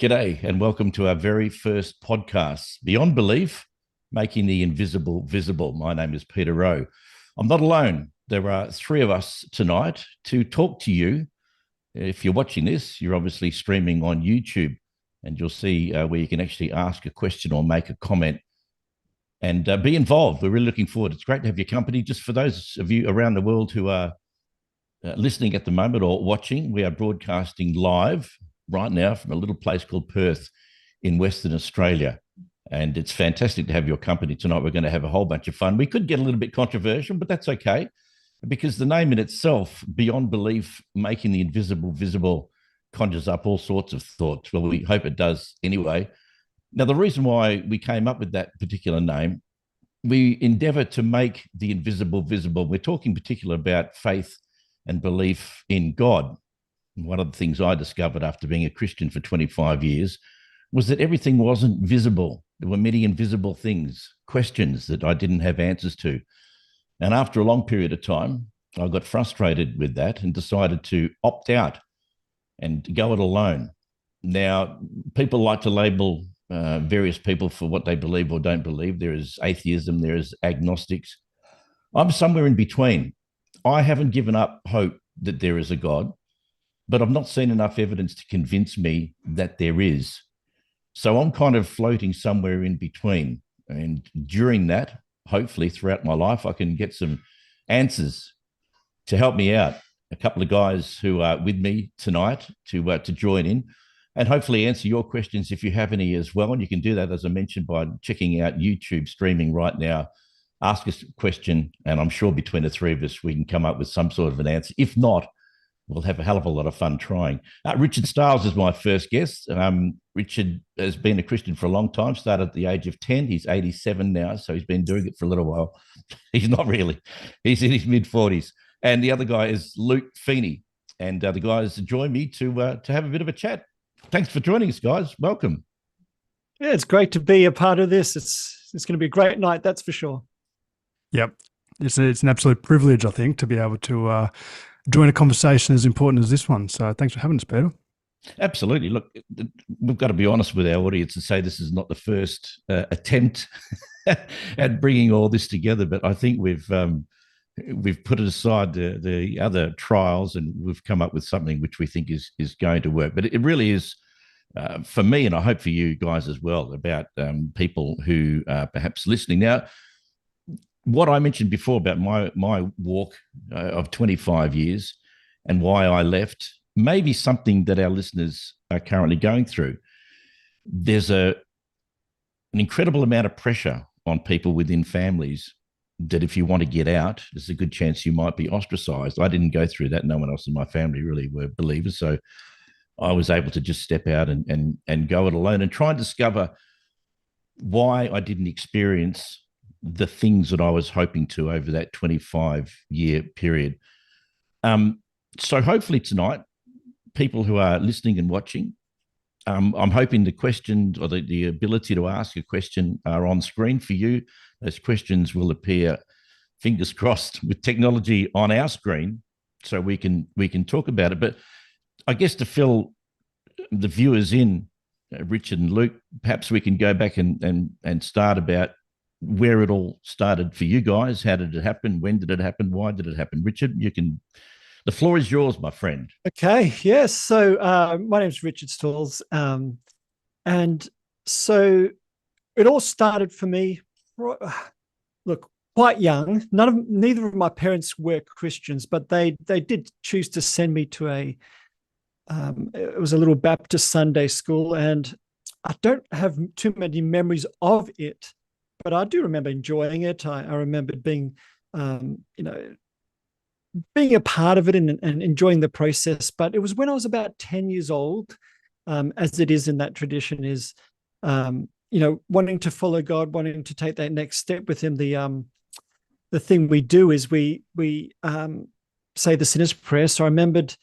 G'day, and welcome to our very first podcast, Beyond Belief, Making the Invisible Visible. My name is Peter Rowe. I'm not alone. There are three of us tonight to talk to you. If you're watching this, you're obviously streaming on YouTube, and you'll see where you can actually ask a question or make a comment and be involved. We're really looking forward. It's great to have your company. Just for those of you around the world who are listening at the moment or watching, we are broadcasting live right now from a little place called Perth in Western Australia. And it's fantastic to have your company tonight. We're going to have a whole bunch of fun. We could get a little bit controversial, but that's okay, because the name in itself, Beyond Belief, Making the Invisible Visible, conjures up all sorts of thoughts. Well, we hope it does anyway. Now, the reason why we came up with that particular name, we endeavor to make the invisible visible. We're talking particularly about faith and belief in God. And one of the things I discovered after being a Christian for 25 years was that everything wasn't visible. There were many invisible things, questions that I didn't have answers to. And after a long period of time, I got frustrated with that and decided to opt out and go it alone. Now, people like to label various people for what they believe or don't believe. There is atheism, there is agnostics. I'm somewhere in between. I haven't given up hope that there is a God, but I've not seen enough evidence to convince me that there is. So I'm kind of floating somewhere in between. And during that, hopefully throughout my life, I can get some answers to help me out. A couple of guys who are with me tonight to join in and hopefully answer your questions if you have any as well. And you can do that, as I mentioned, by checking out YouTube streaming right now. Ask us a question, and I'm sure between the three of us, we can come up with some sort of an answer. If not, we'll have a hell of a lot of fun trying. Richard Stiles is my first guest. Richard has been a Christian for a long time, started at the age of 10. He's 87 now, so he's been doing it for a little while. He's not really. He's in his mid-40s. And the other guy is Luke Feeney. And the guys join me to have a bit of a chat. Thanks for joining us, guys. Welcome. Yeah, it's great to be a part of this. It's going to be a great night, that's for sure. Yep. It's an absolute privilege, I think, to be able to join a conversation as important as this one. So thanks for having us, Peter. Absolutely. Look, we've got to be honest with our audience and say this is not the first attempt at bringing all this together, but I think we've put aside the other trials and we've come up with something which we think is going to work. But it really is, for me, and I hope for you guys as well, about people who are perhaps listening. Now, what I mentioned before about my walk of 25 years and why I left may be something that our listeners are currently going through. There's an incredible amount of pressure on people within families that if you want to get out, there's a good chance you might be ostracized. I didn't go through that. No one else in my family really were believers. So I was able to just step out and go it alone and try and discover why I didn't experience the things that I was hoping to over that 25-year period. So hopefully tonight, people who are listening and watching, I'm hoping the questions or the ability to ask a question are on screen for you. Those questions will appear, fingers crossed, with technology on our screen, so we can talk about it. But I guess to fill the viewers in, Richard and Luke, perhaps we can go back and start about where it all started for you guys. How did it happen? When did it happen? Why did it happen? Richard, the floor is yours, my friend. Okay, yes. So my name's Richard Stiles. And so it all started for me, look, quite young. Neither of my parents were Christians, but they did choose to send me to it was a little Baptist Sunday school, and I don't have too many memories of it, but I do remember enjoying it. I remembered being, being a part of it and enjoying the process. But it was when I was about 10 years old, as it is in that tradition, is, wanting to follow God, wanting to take that next step with him. The thing we do is we say the sinner's prayer. So I remembered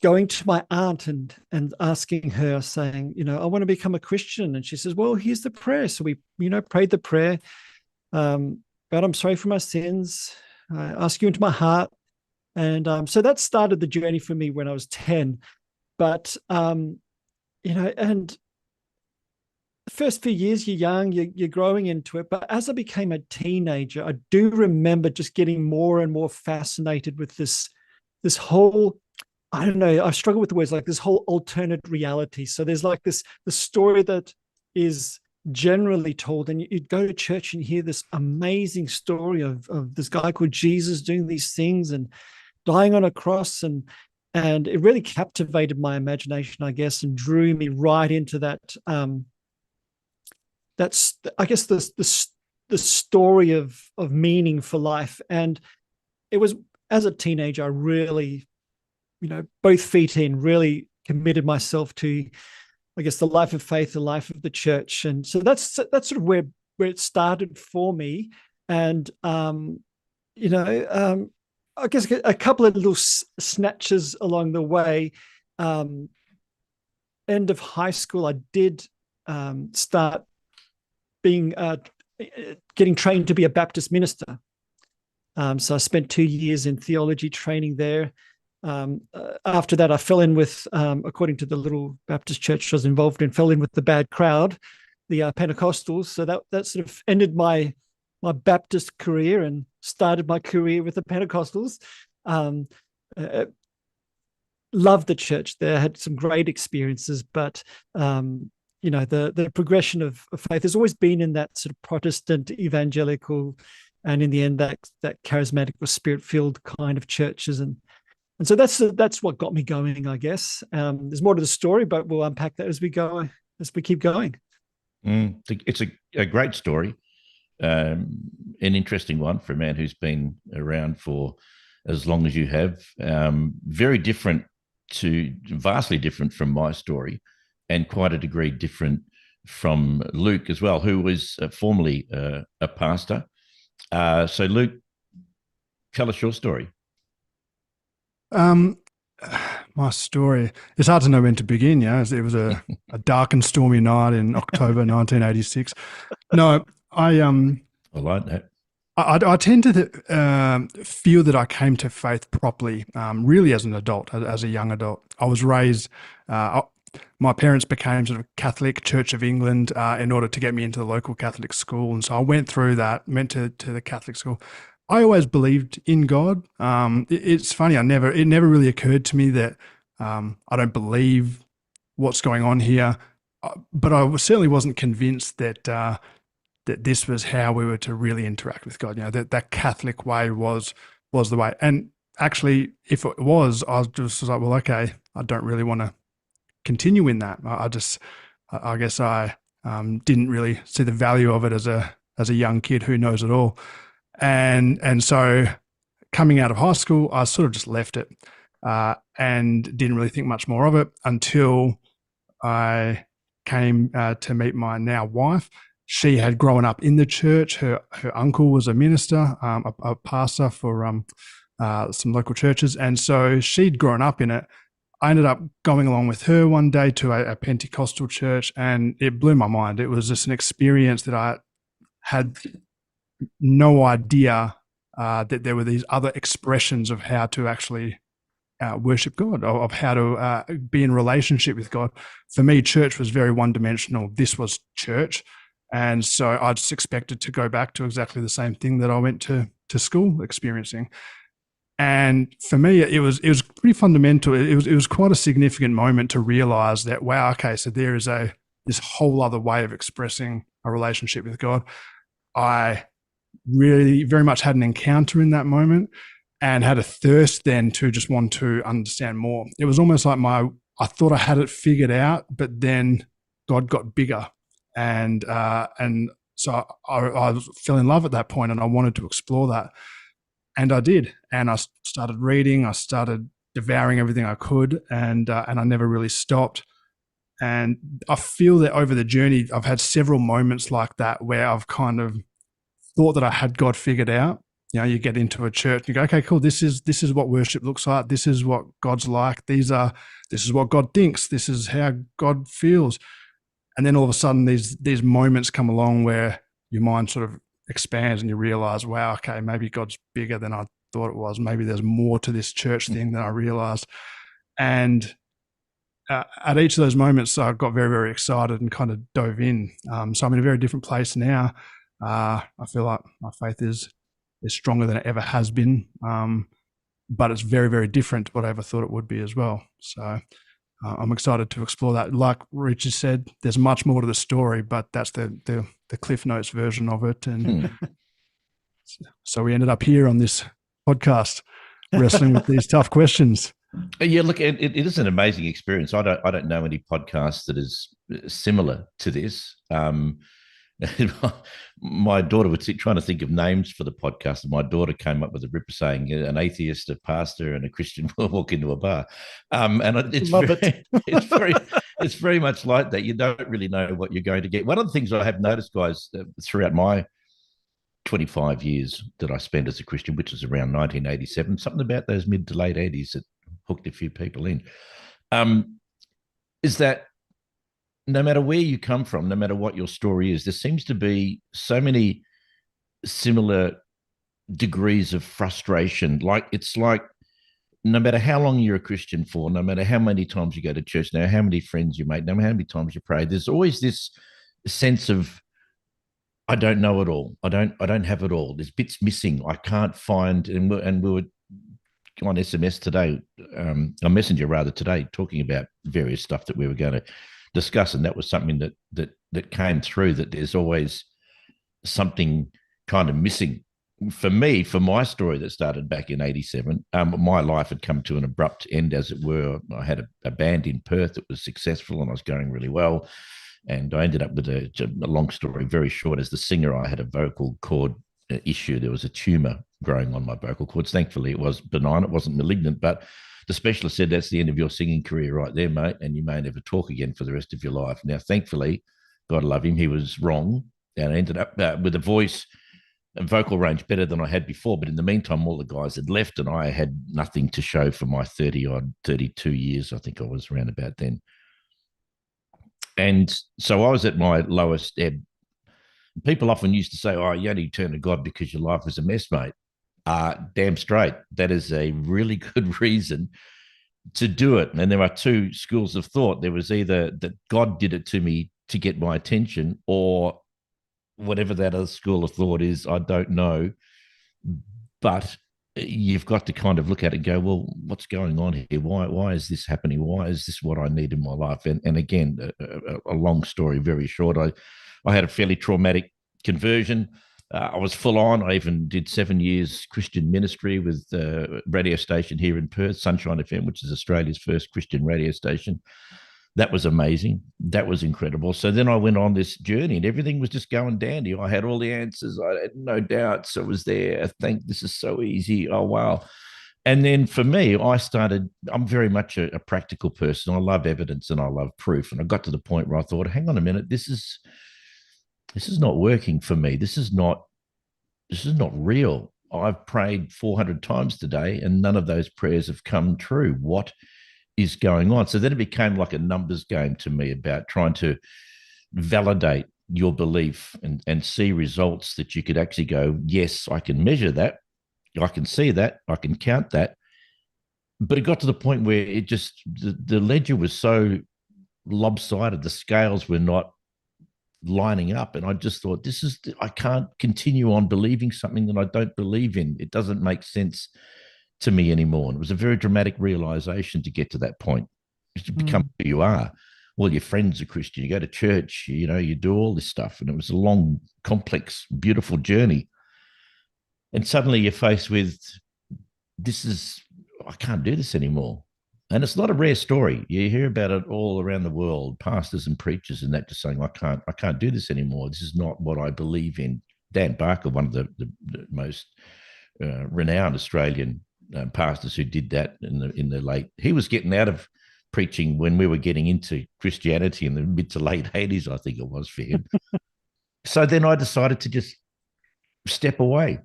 going to my aunt and asking her, saying, I want to become a Christian. And she says, well, here's the prayer. So we, prayed the prayer. God, I'm sorry for my sins. I ask you into my heart. And so that started the journey for me when I was 10. But, and the first few years you're young, you're growing into it. But as I became a teenager, I do remember just getting more and more fascinated with this whole, I don't know, I struggle with the words, like this whole alternate reality. So there's like the story that is generally told, and you'd go to church and hear this amazing story of this guy called Jesus doing these things and dying on a cross, and it really captivated my imagination, I guess, and drew me right into that. That's, I guess, the story of meaning for life. And it was, as a teenager, I really, both feet in, really committed myself to, I guess, the life of faith, the life of the church. And so that's sort of where it started for me. And I guess a couple of little snatches along the way. End of high school, I did start getting trained to be a Baptist minister. So I spent 2 years in theology training there. After that, I fell in with, according to the little Baptist church I was involved in, fell in with the bad crowd, the Pentecostals. So that sort of ended my Baptist career and started my career with the Pentecostals. Loved the church there, had some great experiences, but the progression of faith has always been in that sort of Protestant evangelical, and in the end that charismatic or spirit-filled kind of churches, and so that's what got me going, I guess. There's more to the story, but we'll unpack that as we keep going. It's a great story, an interesting one for a man who's been around for as long as you have. Vastly different from my story, and quite a degree different from Luke as well, who was formerly a pastor. So Luke, tell us your story. My story, it's hard to know when to begin. It was a dark and stormy night in October 1986. No, I like that. I tend to feel that I came to faith properly, really as an adult, as a young adult. I was raised, my parents became sort of Catholic, Church of England, in order to get me into the local Catholic school. And so I went through that, went to the Catholic school. I always believed in God. It's funny, it never really occurred to me that I don't believe what's going on here, but I certainly wasn't convinced that that this was how we were to really interact with God. That Catholic way was the way. And actually, if it was, I was like, well, okay, I don't really want to continue in that. I guess I didn't really see the value of it as a young kid who knows it all. And so coming out of high school, I sort of just left it and didn't really think much more of it until I came to meet my now wife. She had grown up in the church. Her uncle was a minister, a pastor for some local churches. And so she'd grown up in it. I ended up going along with her one day to a Pentecostal church, and it blew my mind. It was just an experience that I had no idea that there were these other expressions of how to actually worship God, of how to be in relationship with God. For me, church was very one-dimensional. This was church. And so I just expected to go back to exactly the same thing that I went to school experiencing. And for me, it was pretty fundamental. It was quite a significant moment to realize that, wow, okay, so there is this whole other way of expressing a relationship with God. I really very much had an encounter in that moment and had a thirst then to just want to understand more. It was almost like I thought I had it figured out, but then God got bigger. And so I fell in love at that point, and I wanted to explore that. And I did. And I started reading, I started devouring everything I could, and I never really stopped. And I feel that over the journey, I've had several moments like that where I've kind of thought that I had God figured out. You get into a church and you go, okay, cool. This is what worship looks like. This is what God's like. This is what God thinks. This is how God feels. And then all of a sudden these moments come along where your mind sort of expands and you realize, wow, okay, maybe God's bigger than I thought it was. Maybe there's more to this church thing than I realized. And at each of those moments, I got very, very excited and kind of dove in. So I'm in a very different place now. I feel like my faith is stronger than it ever has been, but it's very, very different to what I ever thought it would be as well. So I'm excited to explore that. Like Richard said, there's much more to the story, but that's the Cliff Notes version of it. And so we ended up here on this podcast wrestling with these tough questions. Yeah, look, it is an amazing experience. I don't know any podcast that is similar to this. My daughter was trying to think of names for the podcast, and my daughter came up with a ripper saying an atheist, a pastor, and a Christian will walk into a bar. And it's very much like that. You don't really know what you're going to get. One of the things I have noticed, guys, throughout my 25 years that I spent as a Christian, which is around 1987, something about those mid to late 80s that hooked a few people in, is that no matter where you come from, no matter what your story is, there seems to be so many similar degrees of frustration. It's like no matter how long you're a Christian for, no matter how many times you go to church, no matter how many friends you make, no matter how many times you pray, there's always this sense of, I don't know it all. I don't have it all. There's bits missing. I can't find, and we were on SMS today, on Messenger rather today, talking about various stuff that we were going to discuss, and that was something that came through, that there's always something kind of missing. For me, for my story that started back in 87, my life had come to an abrupt end, as it were. I had a band in Perth that was successful and I was going really well. And I ended up with a long story very short. As the singer, I had a vocal cord issue. There was a tumor growing on my vocal cords. Thankfully, it was benign. It wasn't malignant, but the specialist said, that's the end of your singing career right there, mate, and you may never talk again for the rest of your life. Now, thankfully, God love him, he was wrong, and I ended up with a voice and vocal range better than I had before. But in the meantime, all the guys had left, and I had nothing to show for my 32 years, I think I was around about then. And so I was at my lowest ebb. People often used to say, oh, you only turn to God because your life was a mess, mate. Damn straight. That is a really good reason to do it. And there are two schools of thought. There was either that God did it to me to get my attention, or whatever that other school of thought is, I don't know. But you've got to kind of look at it and go, well, what's going on here? Why is this happening? Why is this what I need in my life? And again, a long story, very short. I had a fairly traumatic conversion. I was full on. I even did 7 years Christian ministry with a radio station here in Perth, Sunshine FM, which is Australia's first Christian radio station. That was amazing. That was incredible. So then I went on this journey and everything was just going dandy. I had all the answers. I had no doubts. I was there. I think this is so easy. Oh, wow. And then for me, I'm very much a practical person. I love evidence and I love proof. And I got to the point where I thought, hang on a minute, this is not working for me. This is not real. I've prayed 400 times today and none of those prayers have come true. What is going on? So then it became like a numbers game to me about trying to validate your belief and see results that you could actually go, yes, I can measure that. I can see that. I can count that. But it got to the point where the ledger was so lopsided. The scales were not lining up. And I just thought, I can't continue on believing something that I don't believe in. It doesn't make sense to me anymore. And it was a very dramatic realization to get to that point, to become who you are. Well, your friends are Christian, you go to church, you do all this stuff. And it was a long, complex, beautiful journey. And suddenly you're faced with, I can't do this anymore. And it's not a rare story. You hear about it all around the world, pastors and preachers and that, just saying, I can't do this anymore. This is not what I believe in. Dan Barker, one of the most renowned Australian pastors who did that in the late, he was getting out of preaching when we were getting into Christianity in the mid to late 80s, I think it was for him. So then I decided to just step away.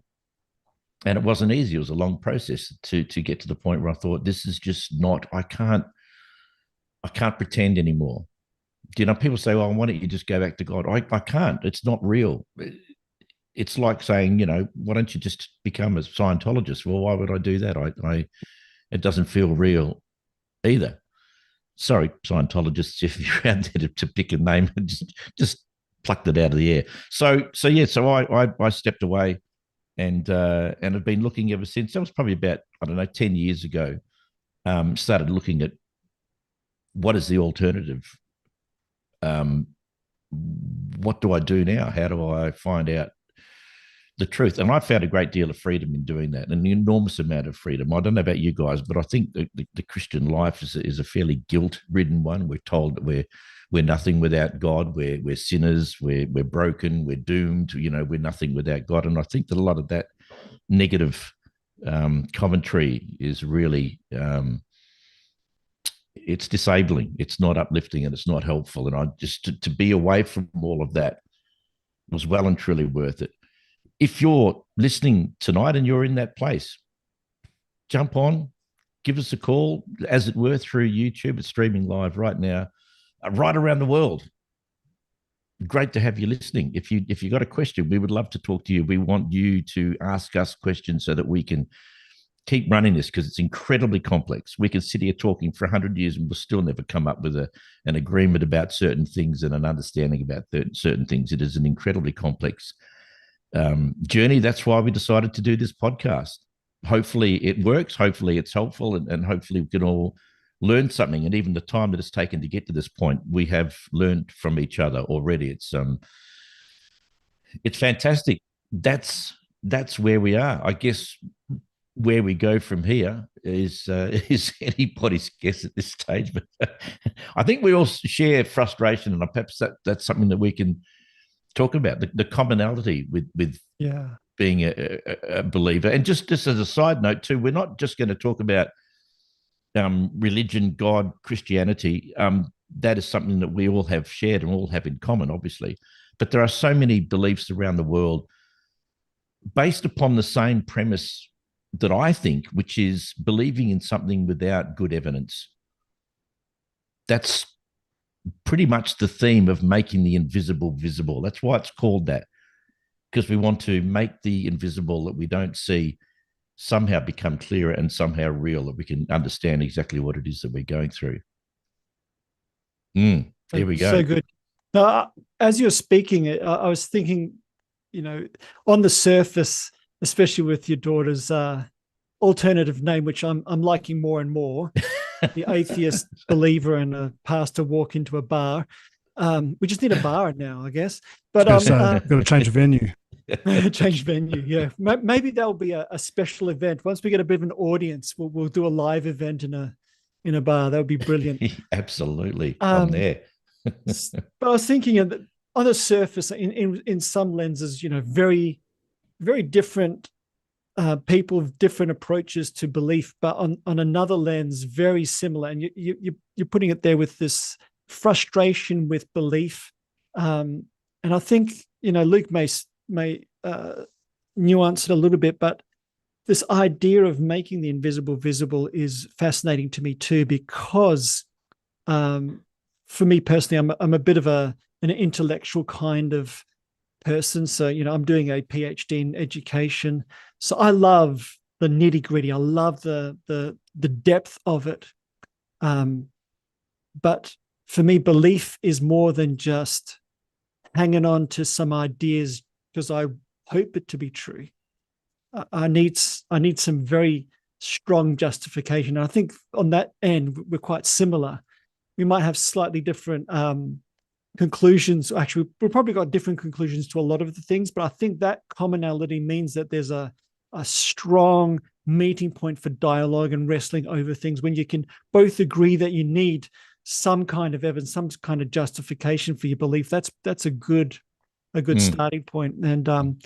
And it wasn't easy. It was a long process to get to the point where I thought, this is just not, I can't pretend anymore. People say, well, why don't you just go back to God? I can't. It's not real. It's like saying, why don't you just become a Scientologist? Well, why would I do that? It doesn't feel real either. sorry, Scientologists, if you're out there to pick a name, and just plucked it out of the air. So I stepped away and have been looking ever since. That was probably about, I don't know, 10 years ago. Started looking at what is the alternative. What do I do now? How do I find out the truth? And I found a great deal of freedom in doing that, an enormous amount of freedom. I don't know about you guys, but I think the Christian life is a fairly guilt-ridden one. We're told that we're nothing without God. We're sinners. We're broken. We're doomed. We're nothing without God. And I think that a lot of that negative commentary is really it's disabling. It's not uplifting, and it's not helpful. And I just to be away from all of that was well and truly worth it. If you're listening tonight and you're in that place, jump on, give us a call, as it were, through YouTube. It's streaming live right now, right around the world. Great to have you listening. If you got a question, we would love to talk to you. We want you to ask us questions so that we can keep running this, because it's incredibly complex. We can sit here talking for 100 years and we'll still never come up with an agreement about certain things and an understanding about certain things. It is an incredibly complex journey. That's why we decided to do this podcast. Hopefully it works. Hopefully it's helpful, and hopefully we can all learn something. And even the time that it's taken to get to this point, we have learned from each other already. It's fantastic. That's where we are. I guess where we go from here is anybody's guess at this stage. But I think we all share frustration, and perhaps that's something that we can talk about, the commonality with being a believer. And just as a side note too, we're not just going to talk about religion, God, Christianity. That is something that we all have shared and all have in common, obviously. But there are so many beliefs around the world based upon the same premise that I think, which is believing in something without good evidence. That's pretty much the theme of making the invisible visible. That's why it's called that, because we want to make the invisible that we don't see somehow become clearer and somehow real, that we can understand exactly what it is that we're going through. There we go. So good. Now, as you're speaking, I was thinking, on the surface, especially with your daughter's alternative name, which I'm liking more and more, the atheist believer and a pastor walk into a bar. We just need a bar now, I guess. But got to change the venue. Change venue, yeah. Maybe there'll be a special event once we get a bit of an audience. We'll do a live event in a bar. That would be brilliant. Absolutely, I'm there. But I was thinking on the surface, in some lenses, very, very different people with different approaches to belief, but on another lens, very similar. And you're putting it there with this frustration with belief. And I think, Luke may nuance it a little bit, but this idea of making the invisible visible is fascinating to me too, because for me personally, I'm a bit of an intellectual kind of person. So, I'm doing a PhD in education. So I love the nitty gritty. I love the depth of it. But for me, belief is more than just hanging on to some ideas because I hope it to be true. I need some very strong justification. And I think on that end, we're quite similar. We might have slightly different conclusions. Actually, we've probably got different conclusions to a lot of the things, but I think that commonality means that there's a strong meeting point for dialogue and wrestling over things when you can both agree that you need some kind of evidence, some kind of justification for your belief. That's a good starting point. And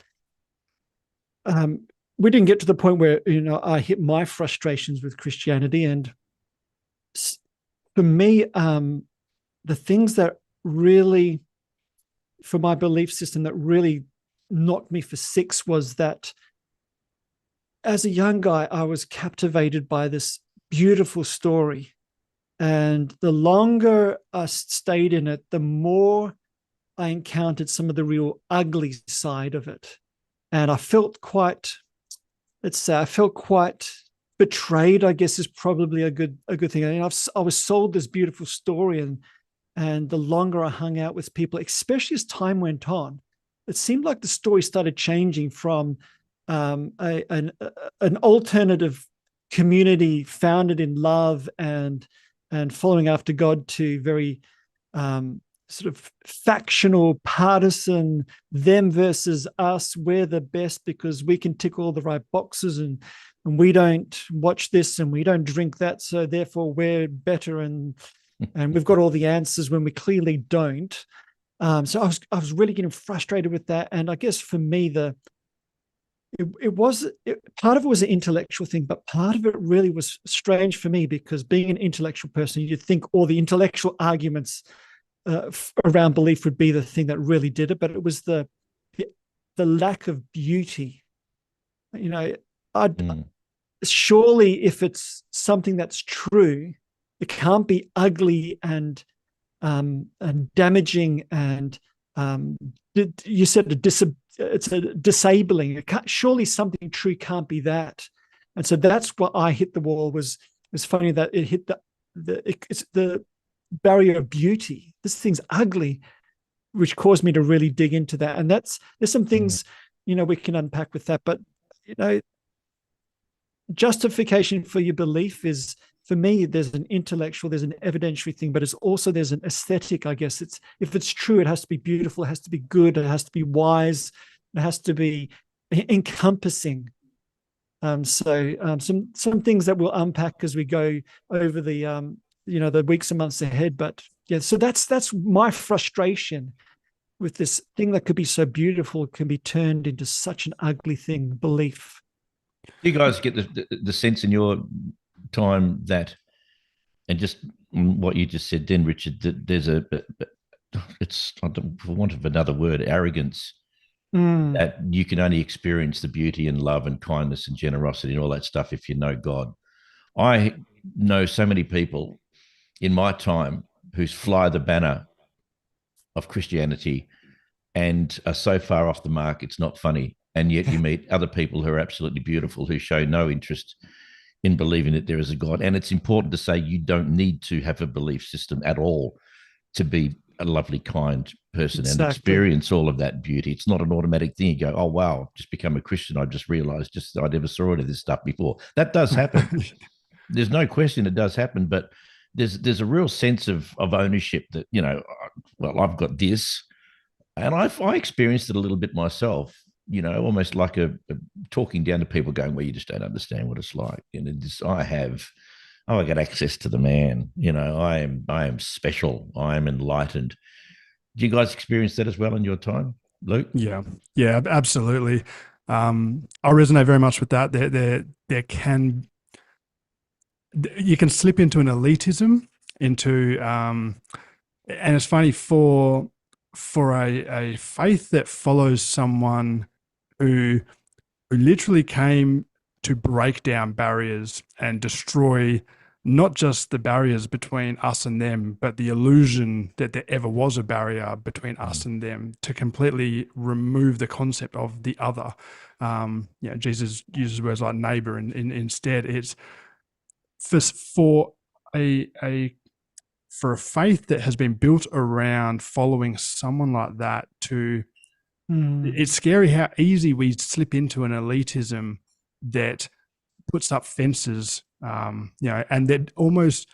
we didn't get to the point where I hit my frustrations with Christianity. And for me, the things that really, for my belief system, that really knocked me for six was that as a young guy, I was captivated by this beautiful story. And the longer I stayed in it, the more I encountered some of the real ugly side of it. And I felt quite betrayed, I guess, is probably a good thing. I mean, I was sold this beautiful story, and the longer I hung out with people, especially as time went on, it seemed like the story started changing from an alternative community founded in love and following after God to very sort of factional, partisan, them versus us. We're the best because we can tick all the right boxes, and we don't watch this and we don't drink that, so therefore we're better, and we've got all the answers when we clearly don't. So I was really getting frustrated with that, and I guess for me part of it was an intellectual thing, but part of it really was strange for me, because being an intellectual person, you'd think all the intellectual arguments around belief would be the thing that really did it, but it was the lack of beauty. You know, surely if it's something that's true, it can't be ugly and damaging, and you said it's a disabling. Surely something true can't be that. And so that's what I hit the wall. Was funny that it hit it's the barrier of beauty. This thing's ugly, which caused me to really dig into that. And there's some things, we can unpack with that. But, justification for your belief is, for me, there's an intellectual, there's an evidentiary thing, but there's an aesthetic, I guess. If it's true, it has to be beautiful, it has to be good, it has to be wise, it has to be encompassing. Some things that we'll unpack as we go over the weeks and months ahead. But yeah, so that's my frustration with this thing that could be so beautiful can be turned into such an ugly thing, belief. You guys get the sense in your time that, and just what you just said then, Richard, that there's it's, for want of another word, arrogance, that you can only experience the beauty and love and kindness and generosity and all that stuff if you know God. I know so many people in my time who fly the banner of Christianity and are so far off the mark, it's not funny. And yet you meet other people who are absolutely beautiful, who show no interest in believing that there is a God. And it's important to say you don't need to have a belief system at all to be a lovely, kind person and experience all of that beauty. It's not an automatic thing. You go, oh, wow, just become a Christian. I just realized I never saw any of this stuff before. That does happen. There's no question it does happen, but there's a real sense of ownership that, well, I've got this. And I experienced it a little bit myself, almost like a talking down to people going, well, you just don't understand what it's like. And I got access to the man. I am special. I am enlightened. Do you guys experience that as well in your time, Luke? Yeah, absolutely. I resonate very much with that. You can slip into an elitism, and it's funny for a faith that follows someone who literally came to break down barriers and destroy not just the barriers between us and them, but the illusion that there ever was a barrier between us and them, to completely remove the concept of the other. Jesus uses words like neighbor, and instead it's for a faith that has been built around following someone like that it's scary how easy we slip into an elitism that puts up fences, and that almost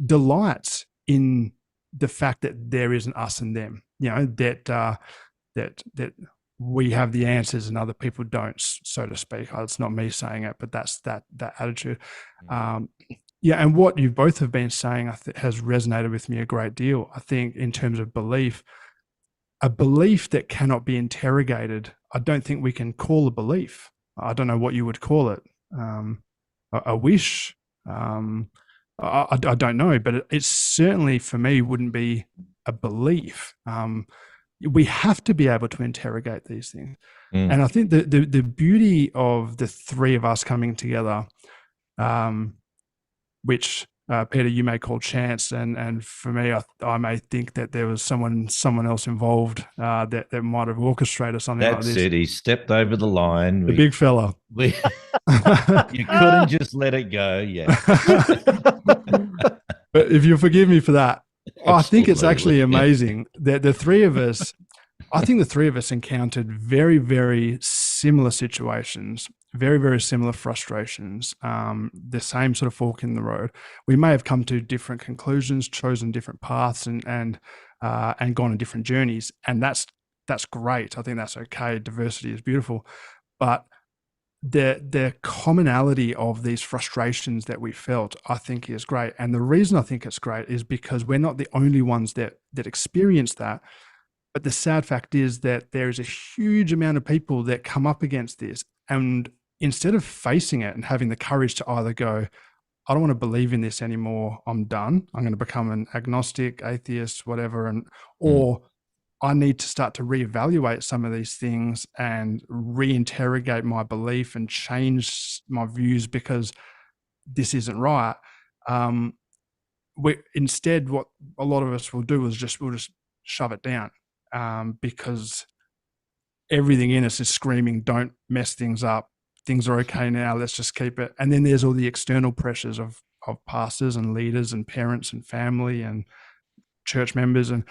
delights in the fact that there is an us and them, that we have the answers and other people don't, so to speak. It's not me saying it, but that's that attitude. And what you both have been saying has resonated with me a great deal. I think in terms of belief, a belief that cannot be interrogated, I don't think we can call a belief. I don't know what you would call it. A wish. I don't know, but it certainly for me wouldn't be a belief. We have to be able to interrogate these things. And I think the beauty of the three of us coming together, which Peter, you may call chance, and for me, I may think that there was someone else involved that might have orchestrated something like That's this. it. He stepped over the line. The big fella. You couldn't just let it go. Yeah. But if you forgive me for that, I think it's actually Absolutely. amazing that the three of us, I think the three of us encountered very, very similar situations, very, very similar frustrations, the same sort of fork in the road. We may have come to different conclusions, chosen different paths, and gone on different journeys, and that's great. I think that's okay. Diversity is beautiful, but the commonality of these frustrations that we felt, I think, is great. And the reason I think it's great is because we're not the only ones that experience that. But the sad fact is that there is a huge amount of people that come up against this, and instead of facing it and having the courage to either go, I don't want to believe in this anymore, I'm done, I'm going to become an agnostic, atheist, whatever, or I need to start to reevaluate some of these things and reinterrogate my belief and change my views because this isn't right. Instead, what a lot of us will do is we'll just shove it down, because everything in us is screaming, don't mess things up. Things are okay now. Let's just keep it. And then there's all the external pressures of pastors and leaders and parents and family and church members, and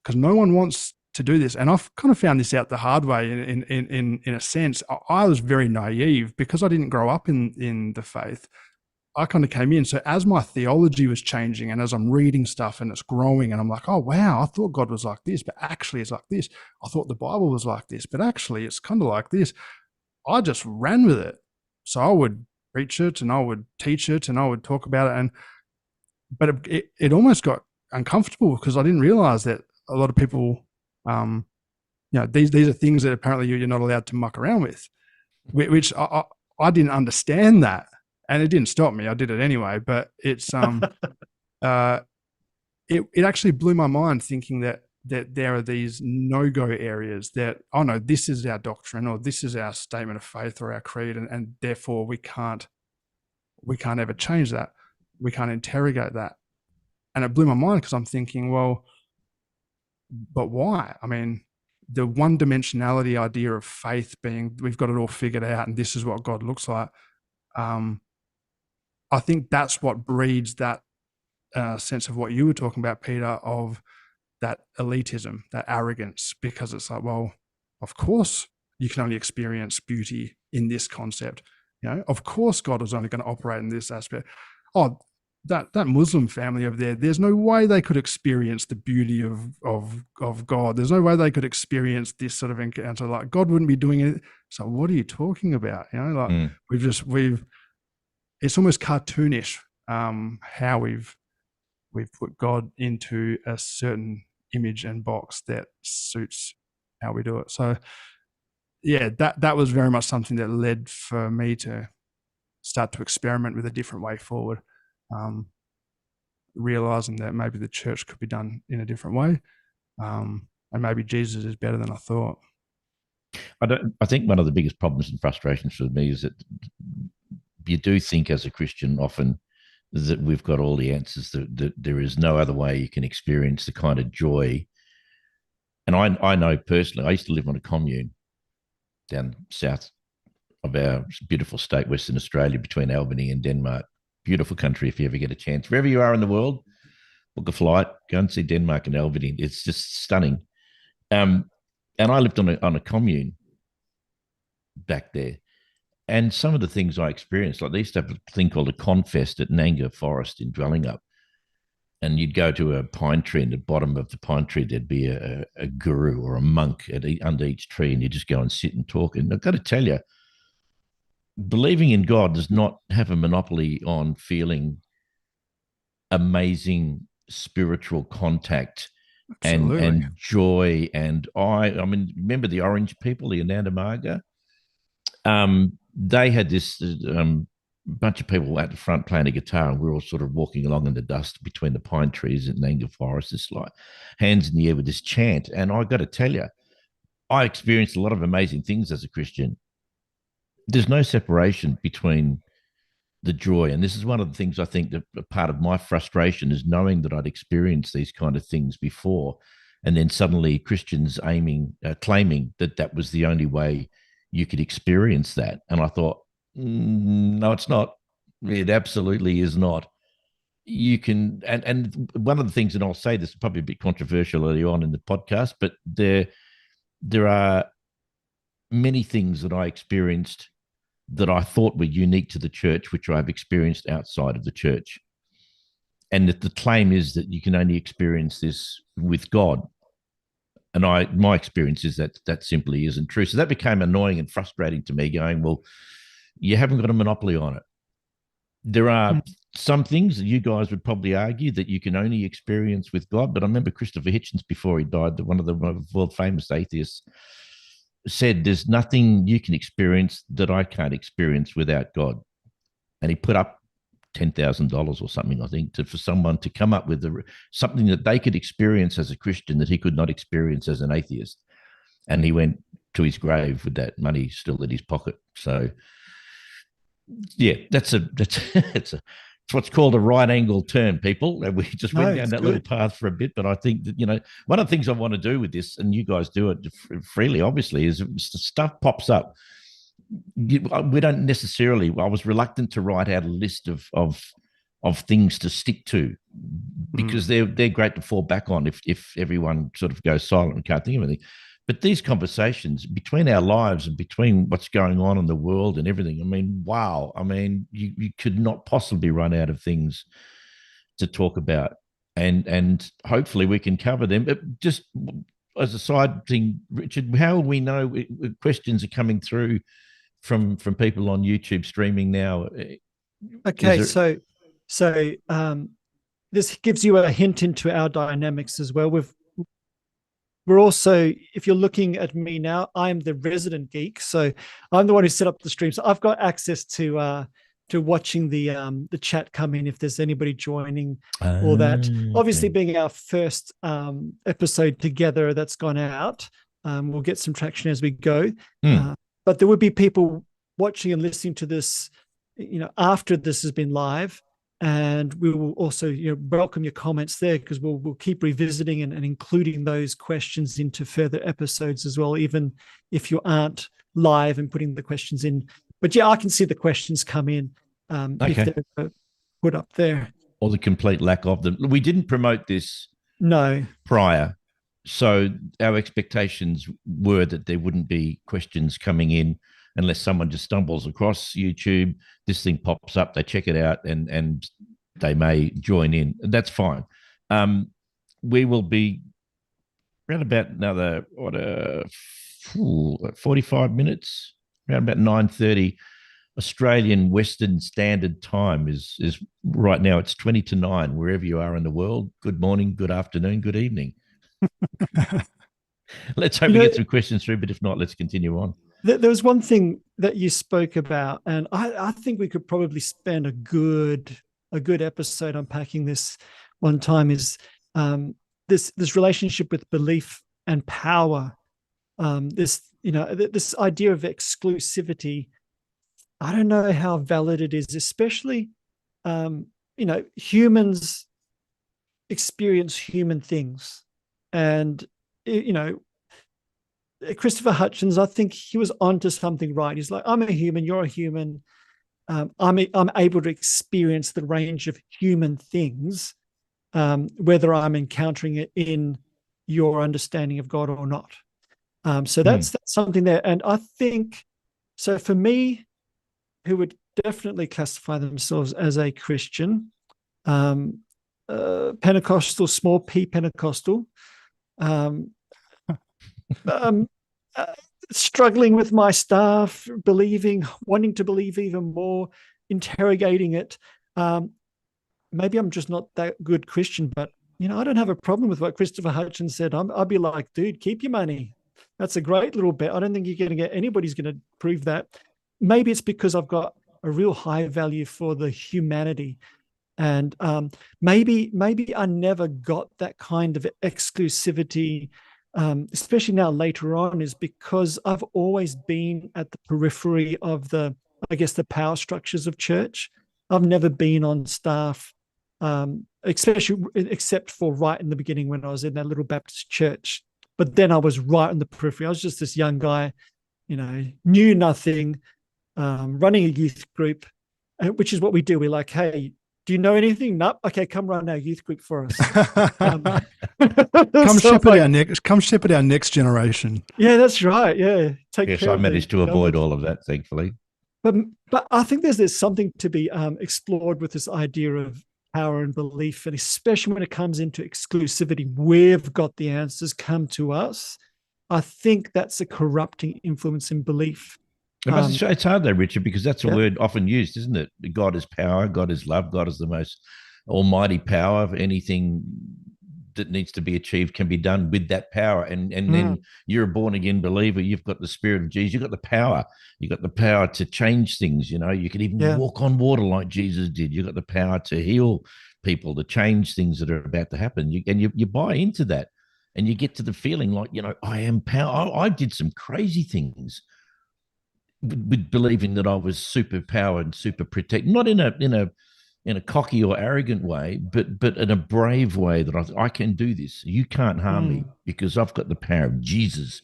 because no one wants to do this. And I've kind of found this out the hard way in a sense. I was very naive because I didn't grow up in the faith. I kind of came in. So as my theology was changing and as I'm reading stuff and it's growing and I'm like, oh, wow, I thought God was like this, but actually it's like this. I thought the Bible was like this, but actually it's kind of like this. I just ran with it. So I would preach it and I would teach it and I would talk about it. But it almost got uncomfortable because I didn't realize that a lot of people, these are things that apparently you're not allowed to muck around with, which I didn't understand that. And it didn't stop me. I did it anyway. But it's it actually blew my mind thinking that there are these no-go areas that, oh no, this is our doctrine or this is our statement of faith or our creed, and therefore we can't ever change that. We can't interrogate that. And it blew my mind because I'm thinking, well, but why? I mean, the one-dimensionality idea of faith being we've got it all figured out and this is what God looks like. I think that's what breeds that sense of what you were talking about, Peter, of that elitism, that arrogance, because it's like, well, of course you can only experience beauty in this concept. Of course God is only going to operate in this aspect. Oh, that Muslim family over there, there's no way they could experience the beauty of God. There's no way they could experience this sort of encounter. Like God wouldn't be doing it. So what are you talking about? We've it's almost cartoonish how we've put God into a certain image and box that suits how we do it. So yeah, that was very much something that led for me to start to experiment with a different way forward, realizing that maybe the church could be done in a different way, and maybe Jesus is better than I thought. I think one of the biggest problems and frustrations for me is that you do think as a Christian often that we've got all the answers, that there is no other way you can experience the kind of joy. And I know personally, I used to live on a commune down south of our beautiful state, Western Australia, between Albany and Denmark. Beautiful country if you ever get a chance. Wherever you are in the world, book a flight, go and see Denmark and Albany. It's just stunning. And I lived on a commune back there. And some of the things I experienced, like they used to have a thing called a confest at Nanga Forest in Dwellingup. And you'd go to a pine tree, and at the bottom of the pine tree, there'd be a guru or a monk under each tree, and you just go and sit and talk. And I've got to tell you, believing in God does not have a monopoly on feeling amazing spiritual contact and joy. And I mean, remember the Orange people, the Anandamaga? They had this bunch of people at the front playing a guitar, and we were all sort of walking along in the dust between the pine trees at Nanga Forest, this like hands in the air with this chant. And I got to tell you, I experienced a lot of amazing things as a Christian. There's no separation between the joy. And this is one of the things I think that a part of my frustration is knowing that I'd experienced these kind of things before, and then suddenly Christians claiming that that was the only way you could experience that. And I thought, no, it's not. It absolutely is not. You can, and one of the things, and I'll say this is probably a bit controversial early on in the podcast, but there are many things that I experienced that I thought were unique to the church, which I've experienced outside of the church. And that the claim is that you can only experience this with God. And my experience is that that simply isn't true. So that became annoying and frustrating to me, going, well, you haven't got a monopoly on it. There are some things that you guys would probably argue that you can only experience with God. But I remember Christopher Hitchens, before he died, one of the world famous atheists, said, there's nothing you can experience that I can't experience without God. And he put up $10,000 or something, I think, for someone to come up with something that they could experience as a Christian that he could not experience as an atheist. And he went to his grave with that money still in his pocket. So, yeah, it's what's called a right angle turn, people. And we just went down that little path for a bit. But I think that, one of the things I want to do with this, and you guys do it freely, obviously, is stuff pops up. We don't necessarily, I was reluctant to write out a list of things to stick to, because they're great to fall back on if everyone sort of goes silent and can't think of anything. But these conversations between our lives and between what's going on in the world and everything, I mean, wow. I mean, you could not possibly run out of things to talk about. And hopefully we can cover them. But just as a side thing, Richard, how will we know questions are coming through from people on YouTube streaming now? Okay, so this gives you a hint into our dynamics as well. We're also, if you're looking at me now, I'm the resident geek. So I'm the one who set up the stream. So I've got access to watching the chat come in if there's anybody joining or that. Obviously, being our first episode together that's gone out, we'll get some traction as we go. But there would be people watching and listening to this, after this has been live. And we will also, welcome your comments there, because we'll keep revisiting and including those questions into further episodes as well, even if you aren't live and putting the questions in. But yeah, I can see the questions come in if they're put up there. Or the complete lack of them. We didn't promote this prior, so our expectations were that there wouldn't be questions coming in unless someone just stumbles across YouTube, this thing pops up, they check it out, and they may join in. That's fine. We will be around about another 45 minutes, around about 9:30 Australian Western Standard Time is right now. It's 20 to 9, wherever you are in the world. Good morning, good afternoon, good evening. Let's hope we get some questions through, but if not, let's continue on. There was one thing that you spoke about, and I think we could probably spend a good episode unpacking this one time, is this relationship with belief and power. This idea of exclusivity. I don't know how valid it is, especially humans experience human things, and Christopher Hitchens, I think he was onto something right. He's like, I'm a human, you're a human. I'm able to experience the range of human things, whether I'm encountering it in your understanding of God or not. So that's something there. And I think, so for me, who would definitely classify themselves as a Christian, Pentecostal, small p Pentecostal, struggling with my stuff, wanting to believe even more, interrogating it. Maybe I'm just not that good Christian, but I don't have a problem with what Christopher Hitchens said. I'd be like, dude, keep your money. That's a great little bet. I don't think anybody's going to prove that. Maybe it's because I've got a real high value for the humanity. And maybe I never got that kind of exclusivity, especially now later on, is because I've always been at the periphery of the power structures of church. I've never been on staff, especially except for right in the beginning when I was in that little Baptist church. But then I was right on the periphery. I was just this young guy, knew nothing, running a youth group, which is what we do. We're like, hey, do you know anything? Nope. Okay, come run our youth group for us. Come shepherd our next generation. Yeah, that's right. Yeah, yes, I managed to avoid all of that, thankfully. But I think there's something to be explored with this idea of power and belief, and especially when it comes into exclusivity, we've got the answers, come to us. I think that's a corrupting influence in belief. It's hard though, Richard, because that's a word often used, isn't it? God is power, God is love, God is the most almighty power. Anything that needs to be achieved can be done with that power. And then you're a born again believer, you've got the Spirit of Jesus, you've got the power. You've got the power to change things. You can even walk on water like Jesus did. You've got the power to heal people, to change things that are about to happen. You buy into that, and you get to the feeling like, I am power. I did some crazy things with believing that I was super powered and super protected, not in a cocky or arrogant way, but in a brave way, that I can do this. You can't harm me because I've got the power of Jesus.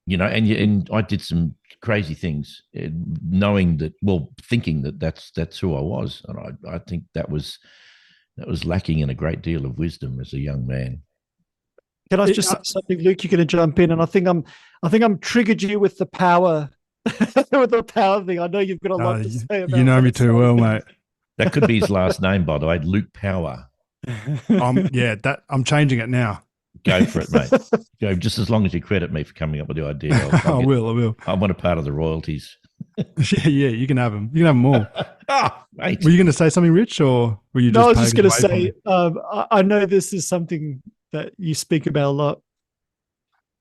And I did some crazy things, knowing that, thinking that that's who I was, and I think that was lacking in a great deal of wisdom as a young man. Can I just say something, Luke? You're going to jump in, and I think I'm triggered you with the power, with the power thing. I know you've got a lot to say about. You know me too well, mate. That could be his last name, by the way, Luke Power. I'm changing it now. Go for it, mate. Go, just as long as you credit me for coming up with the idea. I will. I want a part of the royalties. Yeah, you can have them. You can have them all. Mate. Were you going to say something, Rich, or were you just? No, I was just going to say, I know this is something that you speak about a lot.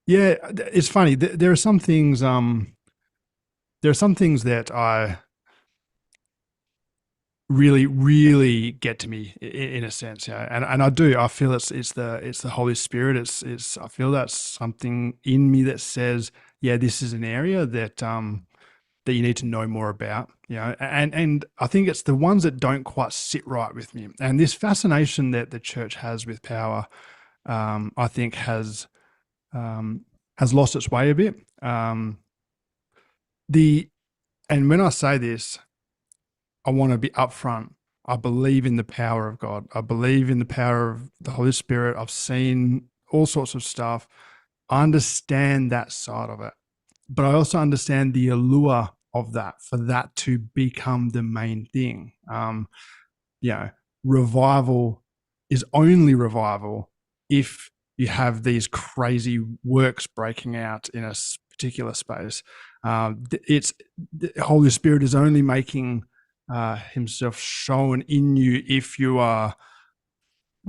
Yeah, it's funny. There are some things. There are some things that I really, really get to me in a sense, and I do. I feel it's the Holy Spirit. It's I feel that's something in me that says, yeah, this is an area that that you need to know more about, and I think it's the ones that don't quite sit right with me. And this fascination that the church has with power, I think has lost its way a bit. And when I say this, I want to be upfront. I believe in the power of God. I believe in the power of the Holy Spirit. I've seen all sorts of stuff. I understand that side of it, but I also understand the allure of that, for that to become the main thing. Revival is only revival if you have these crazy works breaking out in a particular space. The Holy Spirit is only making himself shown in you if you are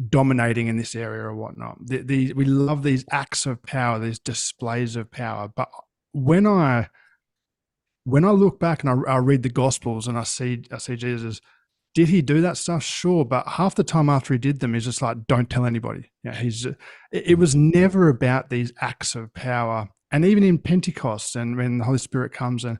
dominating in this area or whatnot. We love these acts of power, these displays of power. But when I look back and I read the Gospels and I see Jesus, did he do that stuff? Sure, but half the time after he did them, he's just like, don't tell anybody. It was never about these acts of power. And even in Pentecost, and when the Holy Spirit comes, and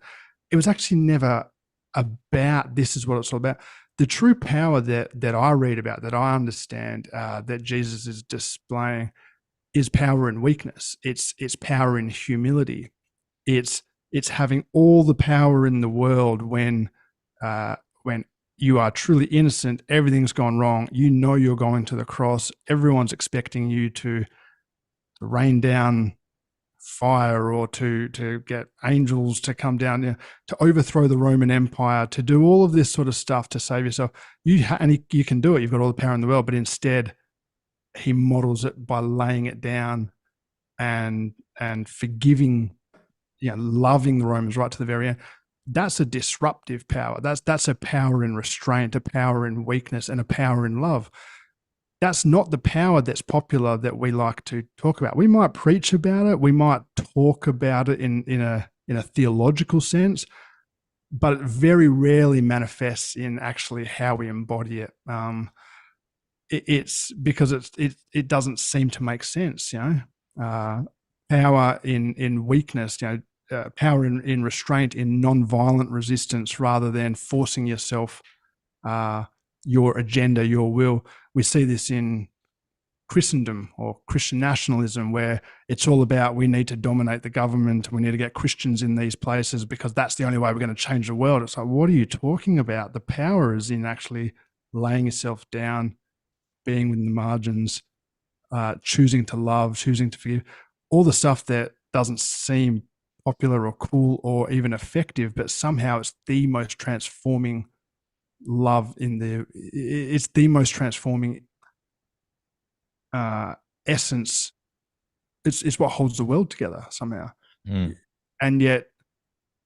it was actually never about this is what it's all about. The true power that I read about, that I understand, that Jesus is displaying, is power in weakness. It's power in humility. It's having all the power in the world when you are truly innocent, everything's gone wrong, you're going to the cross, everyone's expecting you to rain down fire or to get angels to come down, to overthrow the Roman Empire, to do all of this sort of stuff to save yourself. You can do it. You've got all the power in the world, but instead he models it by laying it down and forgiving, loving the Romans right to the very end. That's a disruptive power. That's a power in restraint, a power in weakness, and a power in love. That's not the power that's popular that we like to talk about. We might preach about it. We might talk about it in a theological sense, but it very rarely manifests in actually how we embody it. It's because it doesn't seem to make sense. Power in weakness. Power in restraint, in non-violent resistance, rather than forcing yourself your agenda, your will. We see this in Christendom or Christian nationalism, where it's all about we need to dominate the government, we need to get Christians in these places because that's the only way we're going to change the world. It's like, what are you talking about? The power is in actually laying yourself down, being in the margins, choosing to love, choosing to forgive, all the stuff that doesn't seem popular or cool or even effective, but somehow it's the most transforming love it's the most transforming essence. It's what holds the world together somehow. And yet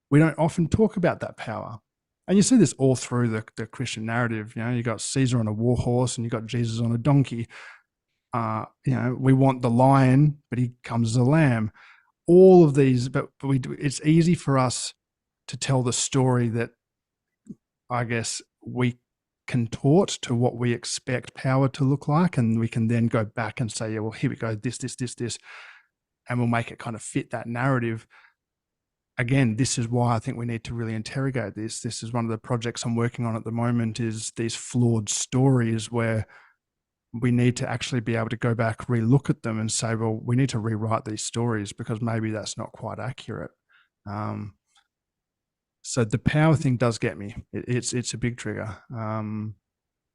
we don't often talk about that power. And you see this all through the Christian narrative. You got Caesar on a war horse and you got Jesus on a donkey. We want the lion, but he comes as a lamb. All of these, but it's easy for us to tell the story that I guess we contort to what we expect power to look like, and we can then go back and say, yeah, well, here we go, this, and we'll make it kind of fit that narrative. Again, this is why I think we need to really interrogate this. This is one of the projects I'm working on at the moment, is these flawed stories where we need to actually be able to go back, relook at them and say, well, we need to rewrite these stories because maybe that's not quite accurate. So the power thing does get me. It's a big trigger. And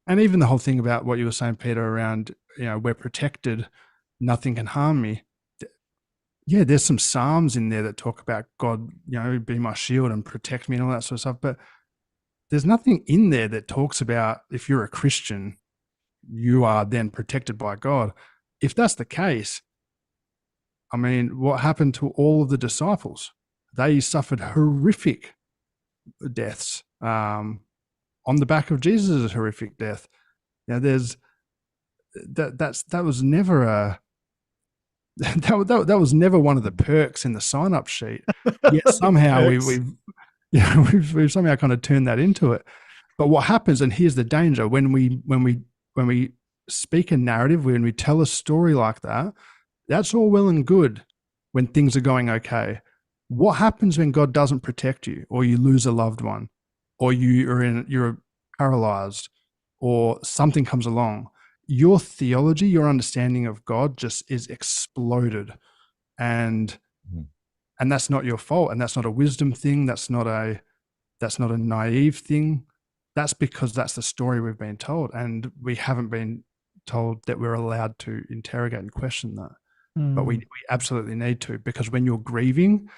even the whole thing about what you were saying, Peter, around, we're protected, nothing can harm me. Yeah, there's some Psalms in there that talk about God, be my shield and protect me and all that sort of stuff. But there's nothing in there that talks about if you're a Christian, you are then protected by God. If that's the case, I mean, what happened to all of the disciples? They suffered horrific deaths on the back of Jesus' horrific death. There's that was never a that was never one of the perks in the sign-up sheet. Yet somehow we've somehow kind of turned that into it. But what happens, and here's the danger, when we speak a narrative, when we tell a story like that, that's all well and good when things are going okay. What happens when God doesn't protect you, or you lose a loved one, or you're paralyzed, or something comes along? Your theology, your understanding of God just is exploded. And that's not your fault. And that's not a wisdom thing. That's not a naive thing. That's because that's the story we've been told. And we haven't been told that we're allowed to interrogate and question that. But we absolutely need to, because when you're grieving,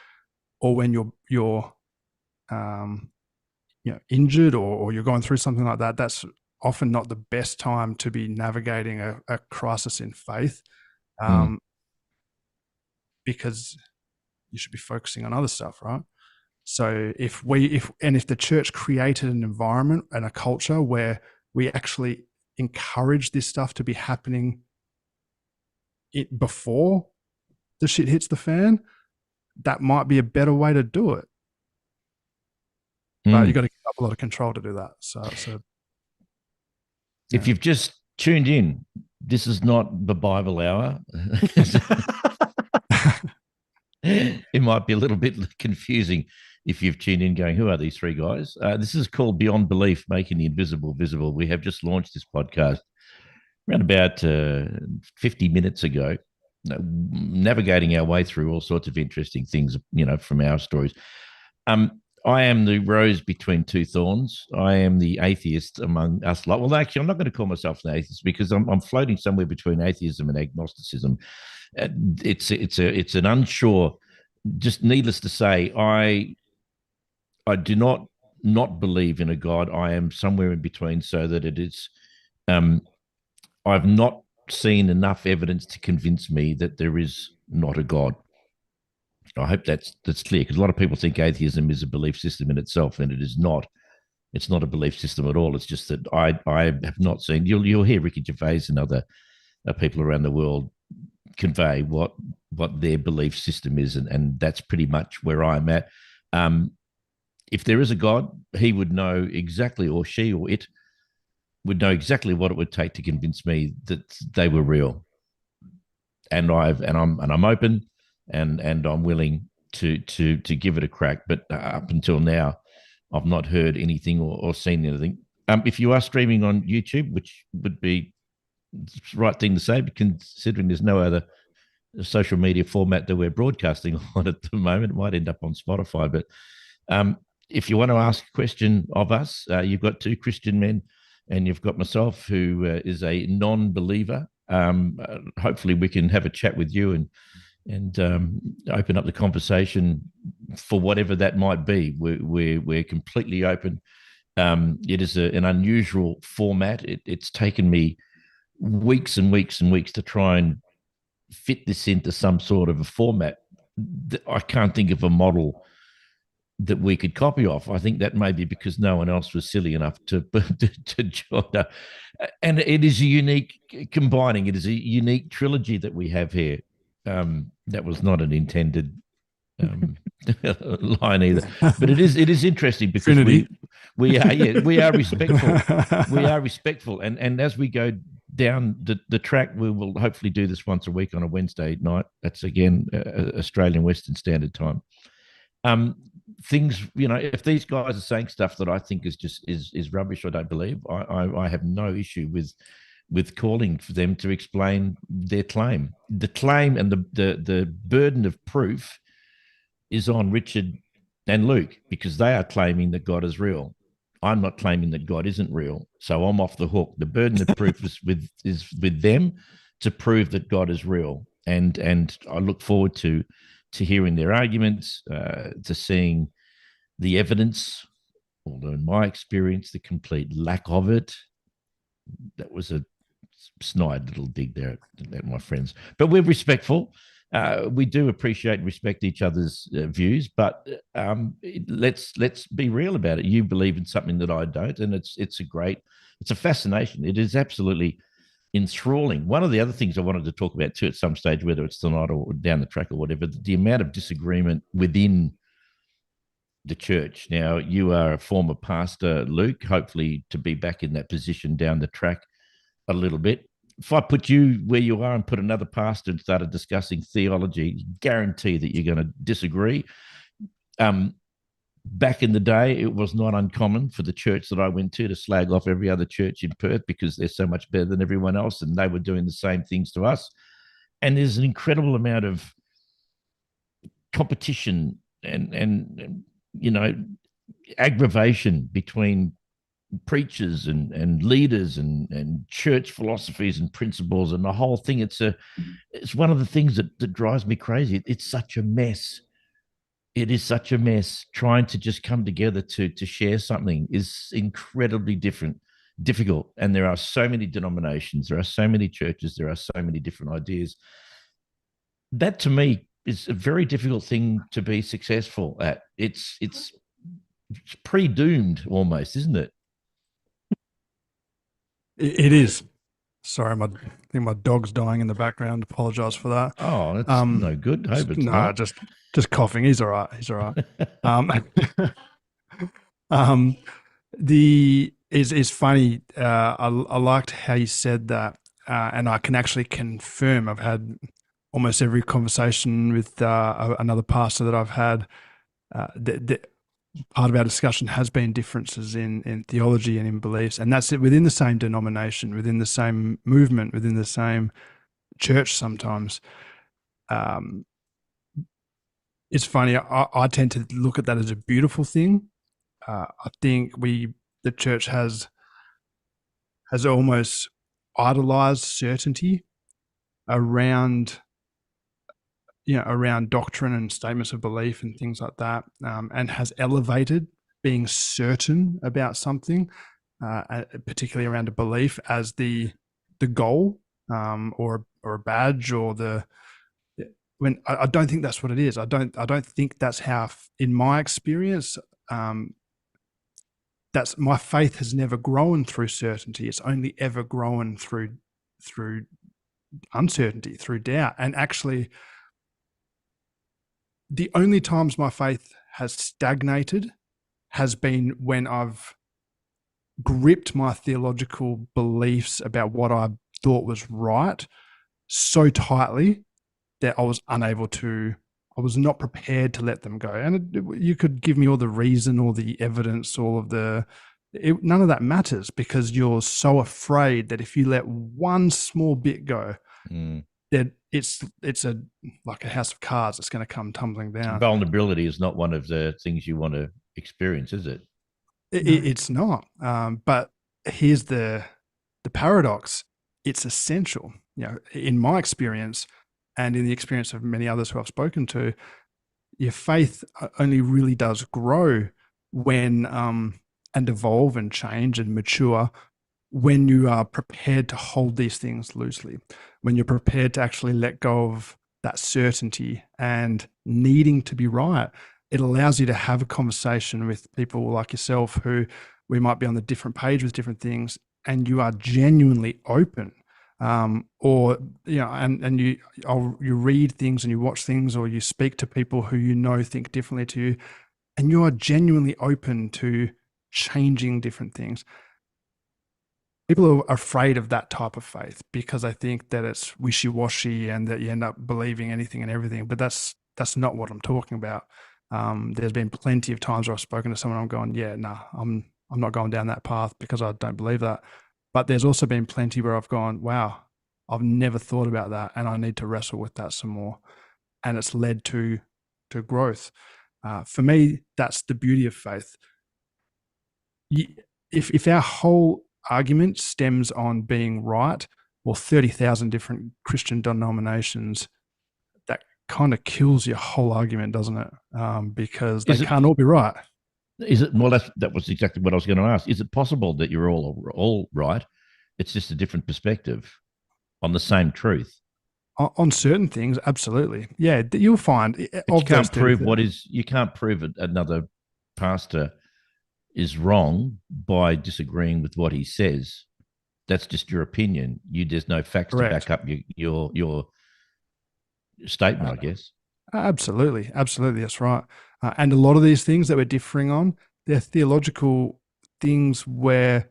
or when you're injured, or you're going through something like that, that's often not the best time to be navigating a crisis in faith, because you should be focusing on other stuff, right? So if the church created an environment and a culture where we actually encourage this stuff to be happening before the shit hits the fan, that might be a better way to do it. But you got to give up a lot of control to do that. So if you've just tuned in, this is not the Bible Hour. It might be a little bit confusing if you've tuned in going, who are these three guys? This is called Beyond Belief, Making the Invisible Visible. We have just launched this podcast around about 50 minutes ago, navigating our way through all sorts of interesting things, from our stories. I am the rose between two thorns. I am the atheist among us. Well, actually, I'm not going to call myself an atheist because I'm floating somewhere between atheism and agnosticism. It's an unsure. Just needless to say, I do not believe in a God. I am somewhere in between, so that it is. I've not seen enough evidence to convince me that there is not a God. I hope that's clear, because a lot of people think atheism is a belief system in itself, and it is not. It's not a belief system at all. It's just that I have not seen. You'll hear Ricky Gervais and other people around the world convey what their belief system is, and that's pretty much where I'm at. If there is a God, he would know exactly, or she or it would know exactly what it would take to convince me that they were real. And I'm open, and I'm willing to give it a crack. But up until now, I've not heard anything or seen anything If you are streaming on YouTube, which would be the right thing to say, considering there's no other social media format that we're broadcasting on at the moment, it might end up on Spotify. But if you want to ask a question of us, you've got two Christian men, and you've got myself, who is a non-believer. Hopefully, we can have a chat with you and open up the conversation for whatever that might be. We're completely open. It is an unusual format. It's taken me weeks and weeks and weeks to try and fit this into some sort of a format. I can't think of a model that we could copy off. I think that may be because no one else was silly enough to join. And it is a unique combining. It is a unique trilogy that we have here. That was not an intended line either, but it is interesting because we are respectful, and as we go down the track, we will hopefully do this once a week on a Wednesday night. That's again Australian Western Standard Time. Things, if these guys are saying stuff that I think is rubbish, I don't believe. I have no issue with calling for them to explain their claim. The claim and the burden of proof is on Richard and Luke, because they are claiming that God is real. I'm not claiming that God isn't real, so I'm off the hook. The burden of proof is with them to prove that God is real, and I look forward to hearing their arguments, to seeing the evidence. Although in my experience, the complete lack of it. That was a snide little dig there at my friends, but we're respectful. We do appreciate and respect each other's views, but let's be real about it. You believe in something that I don't, and it's a fascination. It is absolutely enthralling. One of the other things I wanted to talk about too at some stage, whether it's tonight or down the track or whatever, the amount of disagreement within the church. Now, you are a former pastor, Luke, hopefully to be back in that position down the track a little bit. If I put you where you are and put another pastor and started discussing theology, guarantee that you're going to disagree. Back in the day, it was not uncommon for the church that I went to slag off every other church in Perth because they're so much better than everyone else, and they were doing the same things to us. And there's an incredible amount of competition and aggravation between preachers and leaders and church philosophies and principles and the whole thing. It's one of the things that drives me crazy. It's such a mess. It is such a mess. Trying to just come together to share something is incredibly difficult. And there are so many denominations, there are so many churches, there are so many different ideas. That to me is a very difficult thing to be successful at. It's pre-doomed almost, isn't it? It is. Sorry, I think my dog's dying in the background. Apologize for that. Oh, that's no good. Hope it's not. Just coughing. He's all right. He's all right. Is funny. I liked how you said that, and I can actually confirm. I've had almost every conversation with another pastor that I've had. Part of our discussion has been differences in theology and in beliefs, and that's it within the same denomination, within the same movement, within the same church sometimes. It's funny, I tend to look at that as a beautiful thing. I think the church has almost idolized certainty around doctrine and statements of belief and things like that, and has elevated being certain about something, particularly around a belief, as the goal, or a badge, or when I don't think that's what it is. I don't think that's how, in my experience, that's my faith has never grown through certainty. It's only ever grown through uncertainty, through doubt, and actually, the only times my faith has stagnated has been when I've gripped my theological beliefs about what I thought was right so tightly that I was not prepared to let them go. And you could give me all the reason, all the evidence, all of the none of that matters, because you're so afraid that if you let one small bit go, that it's a like a house of cards that's going to come tumbling down. Vulnerability is not one of the things you want to experience, is it? It's not. But here's the paradox: it's essential. In my experience, and in the experience of many others who I've spoken to, your faith only really does grow when and evolve and change and mature when you are prepared to hold these things loosely, when you're prepared to actually let go of that certainty and needing to be right. It allows you to have a conversation with people like yourself who we might be on the different page with different things, and you are genuinely open. Or and you read things and you watch things, or you speak to people who think differently to you, and you are genuinely open to changing different things. People are afraid of that type of faith because I think that it's wishy-washy and that you end up believing anything and everything. But that's not what I'm talking about. There's been plenty of times where I've spoken to someone, I'm going, yeah, no, I'm not going down that path because I don't believe that. But there's also been plenty where I've gone, wow, I've never thought about that, and I need to wrestle with that some more. And it's led to growth. For me, that's the beauty of faith. If our whole argument stems on being right, well, 30,000 different Christian denominations, that kind of kills your whole argument, doesn't it? Because they can't all be right. Is it? Well, that was exactly what I was going to ask. Is it possible that you're all right? It's just a different perspective on the same truth. On certain things, absolutely. Yeah, you'll find. You can't prove you can't prove another pastor is wrong by disagreeing with what he says. That's just your opinion. There's no facts to back up your statement, I guess. Absolutely. That's right. And a lot of these things that we're differing on, they're theological things where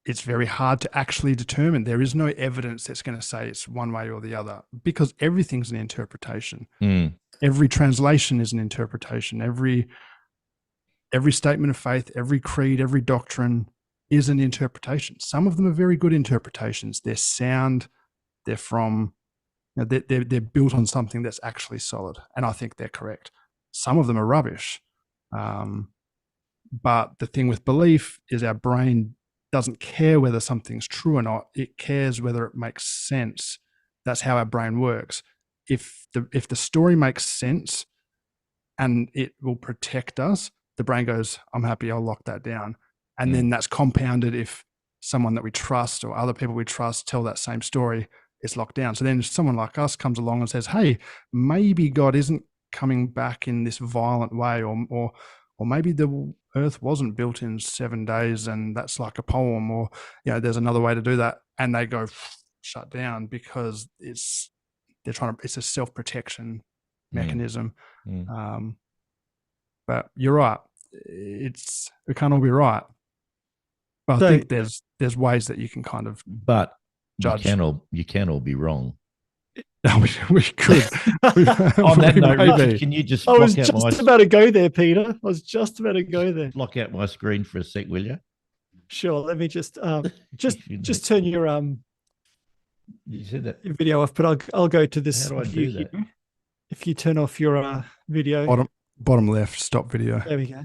it's very hard to actually determine. There is no evidence that's going to say it's one way or the other, because everything's an interpretation. Every translation is an interpretation. Every statement of faith, every creed, every doctrine is an interpretation. Some of them are very good interpretations. They're sound. They're from, they're built on something that's actually solid, and I think they're correct. Some of them are rubbish. But the thing with belief is our brain doesn't care whether something's true or not. It cares whether it makes sense. That's how our brain works. If the story makes sense and it will protect us, the brain goes, I'm happy, I'll lock that down. And then that's compounded if someone that we trust or other people we trust tell that same story, it's locked down. So then someone like us comes along and says, hey, maybe God isn't coming back in this violent way, or maybe the earth wasn't built in 7 days and that's like a poem, or there's another way to do that, and they go shut down because it's a self-protection mechanism. But you're right, we can't all be right, but I think there's ways that you can kind of judge. You can all be wrong. We could. On that note, Richard, can you just? I was just about to go there, Peter. I was just about to go there. Block out my screen for a sec, will you? Sure. Let me just turn your You said that your video off, but I'll go to this. How do I do that? If you turn off your video, bottom left, stop video. There we go.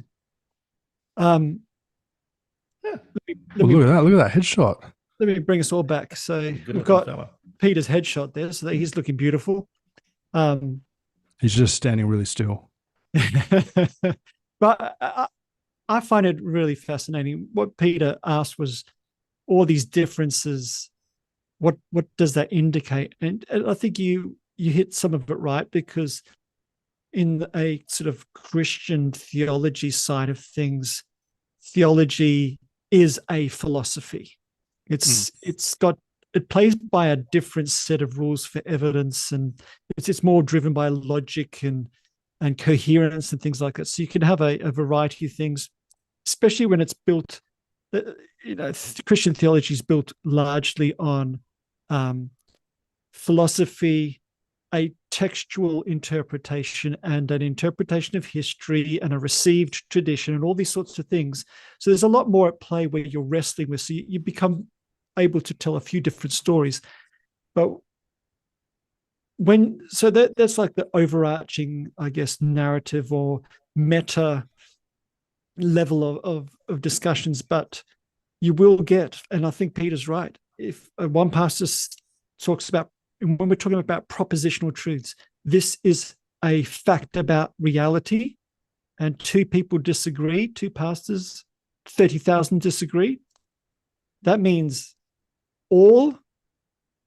Look at that headshot. Let me bring us all back. So we've got Peter's headshot there, so that he's looking beautiful. He's just standing really still. But I find it really fascinating. What Peter asked was all these differences. What does that indicate? And I think you hit some of it right, because in a sort of Christian theology side of things, theology is a philosophy. It plays by a different set of rules for evidence, and it's more driven by logic and coherence and things like that. So you can have a variety of things, especially when it's built. Christian theology is built largely on philosophy a textual interpretation and an interpretation of history and a received tradition and all these sorts of things. So there's a lot more at play where you're wrestling with. So you become able to tell a few different stories. But that's like the overarching, I guess, narrative or meta level of discussions. But you will get, and I think Peter's right, if one pastor talks about, when we're talking about propositional truths, this is a fact about reality, and two people disagree, two pastors, 30,000 disagree, that means all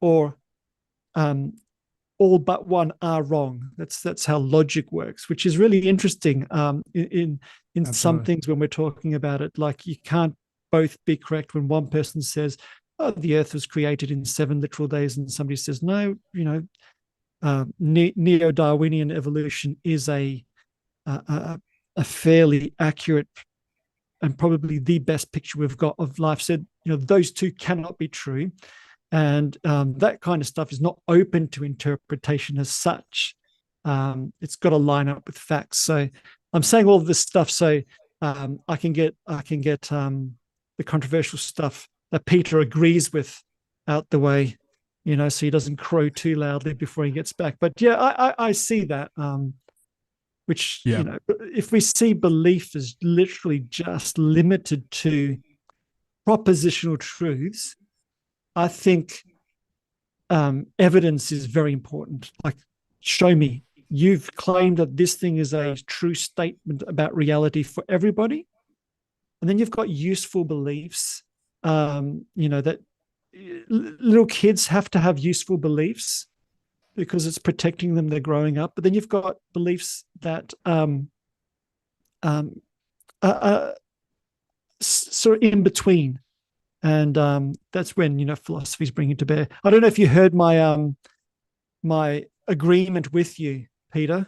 or all but one are wrong. That's how logic works, which is really interesting in some things when we're talking about it. Like, you can't both be correct when one person says, oh, the earth was created in 7 literal days, and somebody says, no, neo-Darwinian evolution is a fairly accurate and probably the best picture we've got of life. Said, those two cannot be true. And that kind of stuff is not open to interpretation as such. It's got to line up with facts. So I'm saying all of this stuff so I can get the controversial stuff that Peter agrees with out the way, so he doesn't crow too loudly before he gets back. But yeah, I see that, which, if we see belief as literally just limited to propositional truths, I think evidence is very important. Like, show me. You've claimed that this thing is a true statement about reality for everybody. And then you've got useful beliefs, that little kids have to have useful beliefs because it's protecting them, they're growing up. But then you've got beliefs that sort of in between. And that's when, philosophy is bringing to bear. I don't know if you heard my agreement with you, Peter.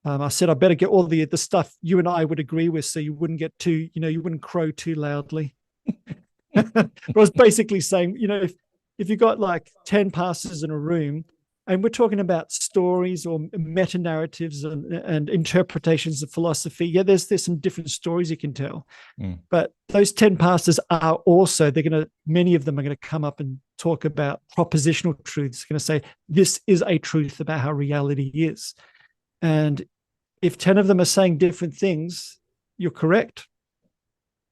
I said I better get all the stuff you and I would agree with, so you wouldn't get too, you wouldn't crow too loudly. I was basically saying, if you got like 10 pastors in a room, and we're talking about stories or meta narratives and interpretations of philosophy, yeah, there's some different stories you can tell. But those 10 pastors are also, many of them are going to come up and talk about propositional truths. Going to say, this is a truth about how reality is. And if 10 of them are saying different things, you're correct.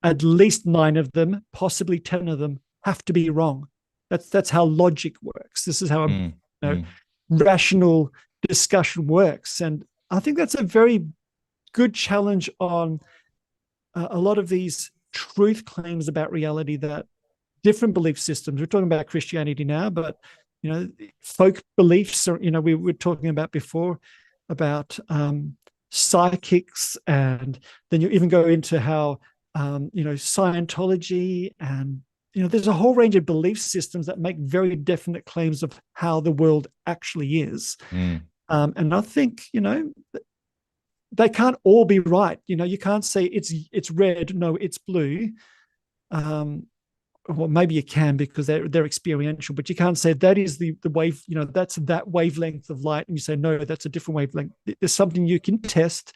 At least 9 of them, possibly 10 of them, have to be wrong. That's how logic works. This is how rational discussion works. And I think that's a very good challenge on a lot of these truth claims about reality that different belief systems, we're talking about Christianity now, but, folk beliefs, or, we were talking about before about psychics, and then you even go into how, Scientology, and, there's a whole range of belief systems that make very definite claims of how the world actually is. And I think, they can't all be right. You can't say it's red, no, it's blue. Well, maybe you can, because they're experiential, but you can't say that is the wave, that's that wavelength of light, and you say, no, that's a different wavelength. There's something you can test.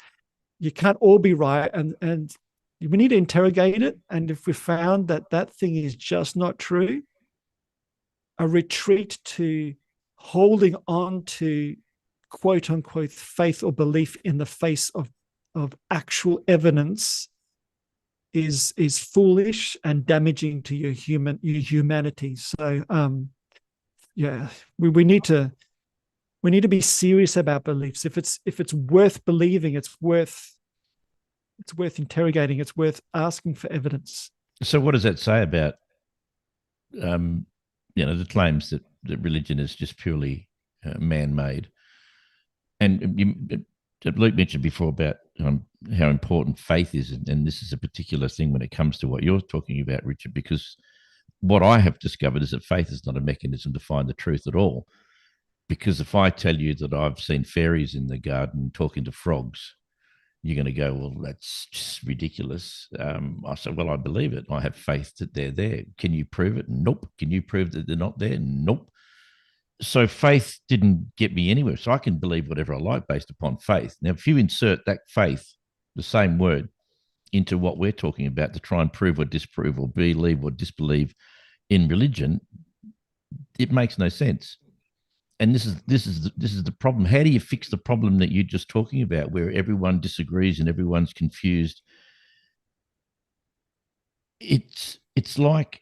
You can't all be right, and we need to interrogate it. And if we found that thing is just not true, a retreat to holding on to quote unquote faith or belief in the face of actual evidence is foolish and damaging to your humanity. So we need to be serious about beliefs. If it's worth believing, it's worth interrogating, it's worth asking for evidence. So what does that say about the claims that religion is just purely man-made? And Luke mentioned before about how important faith is, and this is a particular thing when it comes to what you're talking about, Richard, because what I have discovered is that faith is not a mechanism to find the truth at all. Because if I tell you that I've seen fairies in the garden talking to frogs, you're going to go, well, that's just ridiculous. I said, well, I believe it. I have faith that they're there. Can you prove it? Nope. Can you prove that they're not there? Nope. So faith didn't get me anywhere. So I can believe whatever I like based upon faith. Now, if you insert that faith, the same word, into what we're talking about to try and prove or disprove or believe or disbelieve in religion, it makes no sense. And this is the problem. How do you fix the problem that you're just talking about, where everyone disagrees and everyone's confused? It's like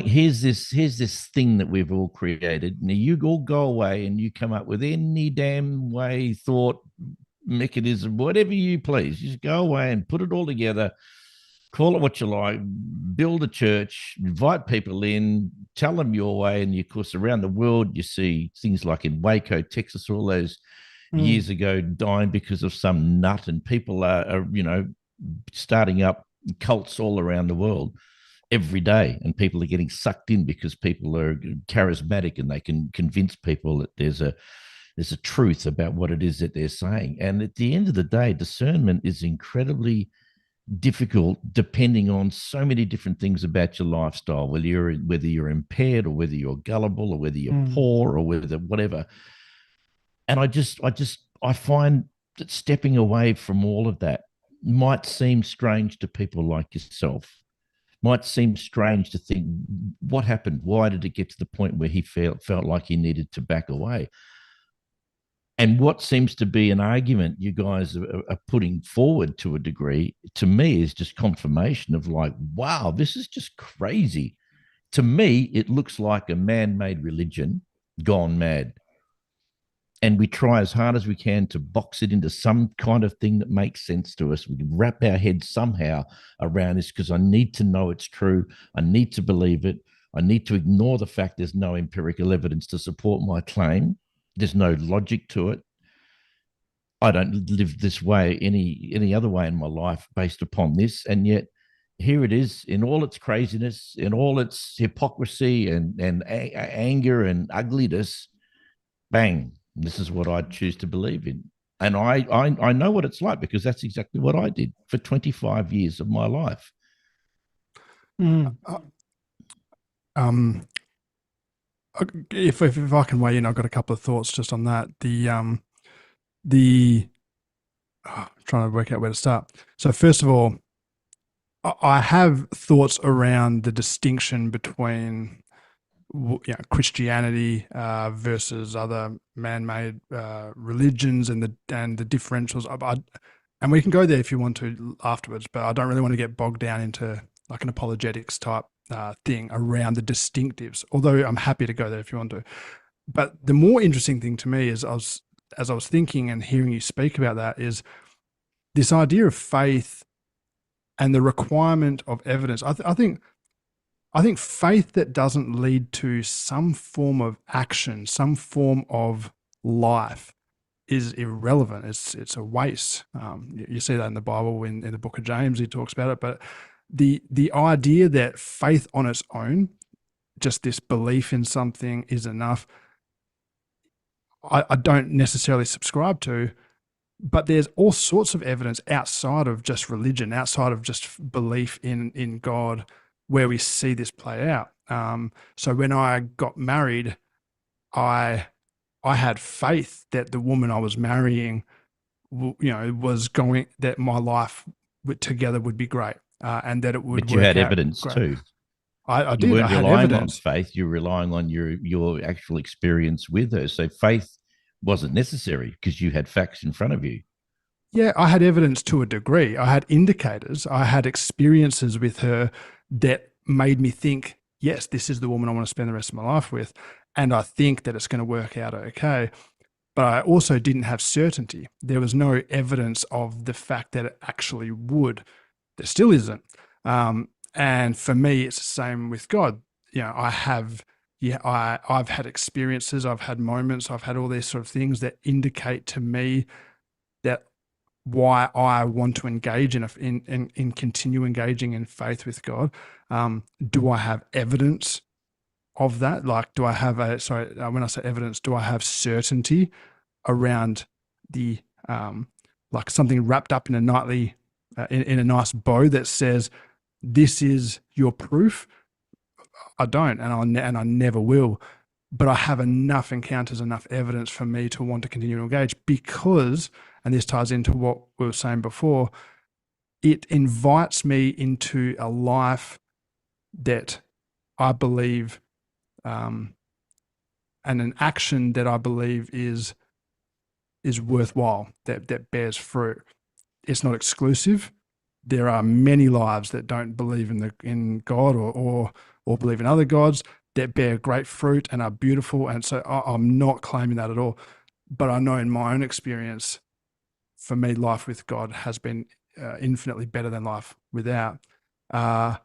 here's this thing that we've all created. Now you all go away and you come up with any damn way, thought, mechanism, whatever you please. Just go away and put it all together, call it what you like, build a church, invite people in, tell them your way. And of course, around the world, you see things like in Waco, Texas, all those years ago, dying because of some nut, and people are starting up cults all around the world every day, and people are getting sucked in because people are charismatic and they can convince people that there's a truth about what it is that they're saying. And at the end of the day, discernment is incredibly difficult depending on so many different things about your lifestyle, whether you're impaired or whether you're gullible or whether you're poor or whether whatever. And I find that stepping away from all of that might seem strange to people like yourself. Might seem strange to think, what happened? Why did it get to the point where he felt like he needed to back away? And what seems to be an argument you guys are putting forward to a degree, to me, is just confirmation of like, wow, this is just crazy. To me, it looks like a man-made religion gone mad. And we try as hard as we can to box it into some kind of thing that makes sense to us. We can wrap our heads somehow around this because I need to know it's true. I need to believe it. I need to ignore the fact there's no empirical evidence to support my claim. There's no logic to it. I don't live this way any other way in my life based upon this. And yet here it is in all its craziness, in all its hypocrisy and anger and ugliness. Bang, this is what I choose to believe in. And I know what it's like because that's exactly what I did for 25 years of my life. If I can weigh in, I've got a couple of thoughts just on that. Trying to work out where to start. So first of all, I have thoughts around the distinction between Christianity versus other man-made religions and the differentials. And we can go there if you want to afterwards, but I don't really want to get bogged down into like an apologetics type thing around the distinctives, although I'm happy to go there if you want to. But the more interesting thing to me is, as I was thinking and hearing you speak about that, is this idea of faith and the requirement of evidence. I think faith that doesn't lead to some form of action, some form of life, is irrelevant. It's a waste. You see that in the Bible, in the book of James, he talks about it. But the idea that faith on its own, just this belief in something, is enough, I don't necessarily subscribe to. But there's all sorts of evidence outside of just religion, outside of just belief in God, where we see this play out. So when I got married, I had faith that the woman I was marrying, that my life together would be great, and that it would. But you had evidence too. I did. You weren't I had relying on evidence. faith. You're relying on your actual experience with her. So faith wasn't necessary because you had facts in front of you. Yeah, I had evidence to a degree. I had indicators. I had experiences with her that made me think, yes, this is the woman I want to spend the rest of my life with. And I think that it's going to work out okay. But I also didn't have certainty. There was no evidence of the fact that it actually would. There still isn't. And for me, it's the same with God. I've had experiences, I've had moments, I've had all these sort of things that indicate to me that why I want to engage in continue engaging in faith with God. Do I have evidence of that? Like, do I have when I say evidence, do I have certainty around the like something wrapped up in a nightly in a nice bow that says this is your proof? I don't, and I never will. but I have enough encounters, enough evidence for me to want to continue to engage because, and this ties into what we were saying before, it invites me into a life that I believe, and an action that I believe is worthwhile, that bears fruit. It's not exclusive. There are many lives that don't believe in God or believe in other gods that bear great fruit and are beautiful. And so I'm not claiming that at all. But I know in my own experience, for me, life with God has been infinitely better than life without. I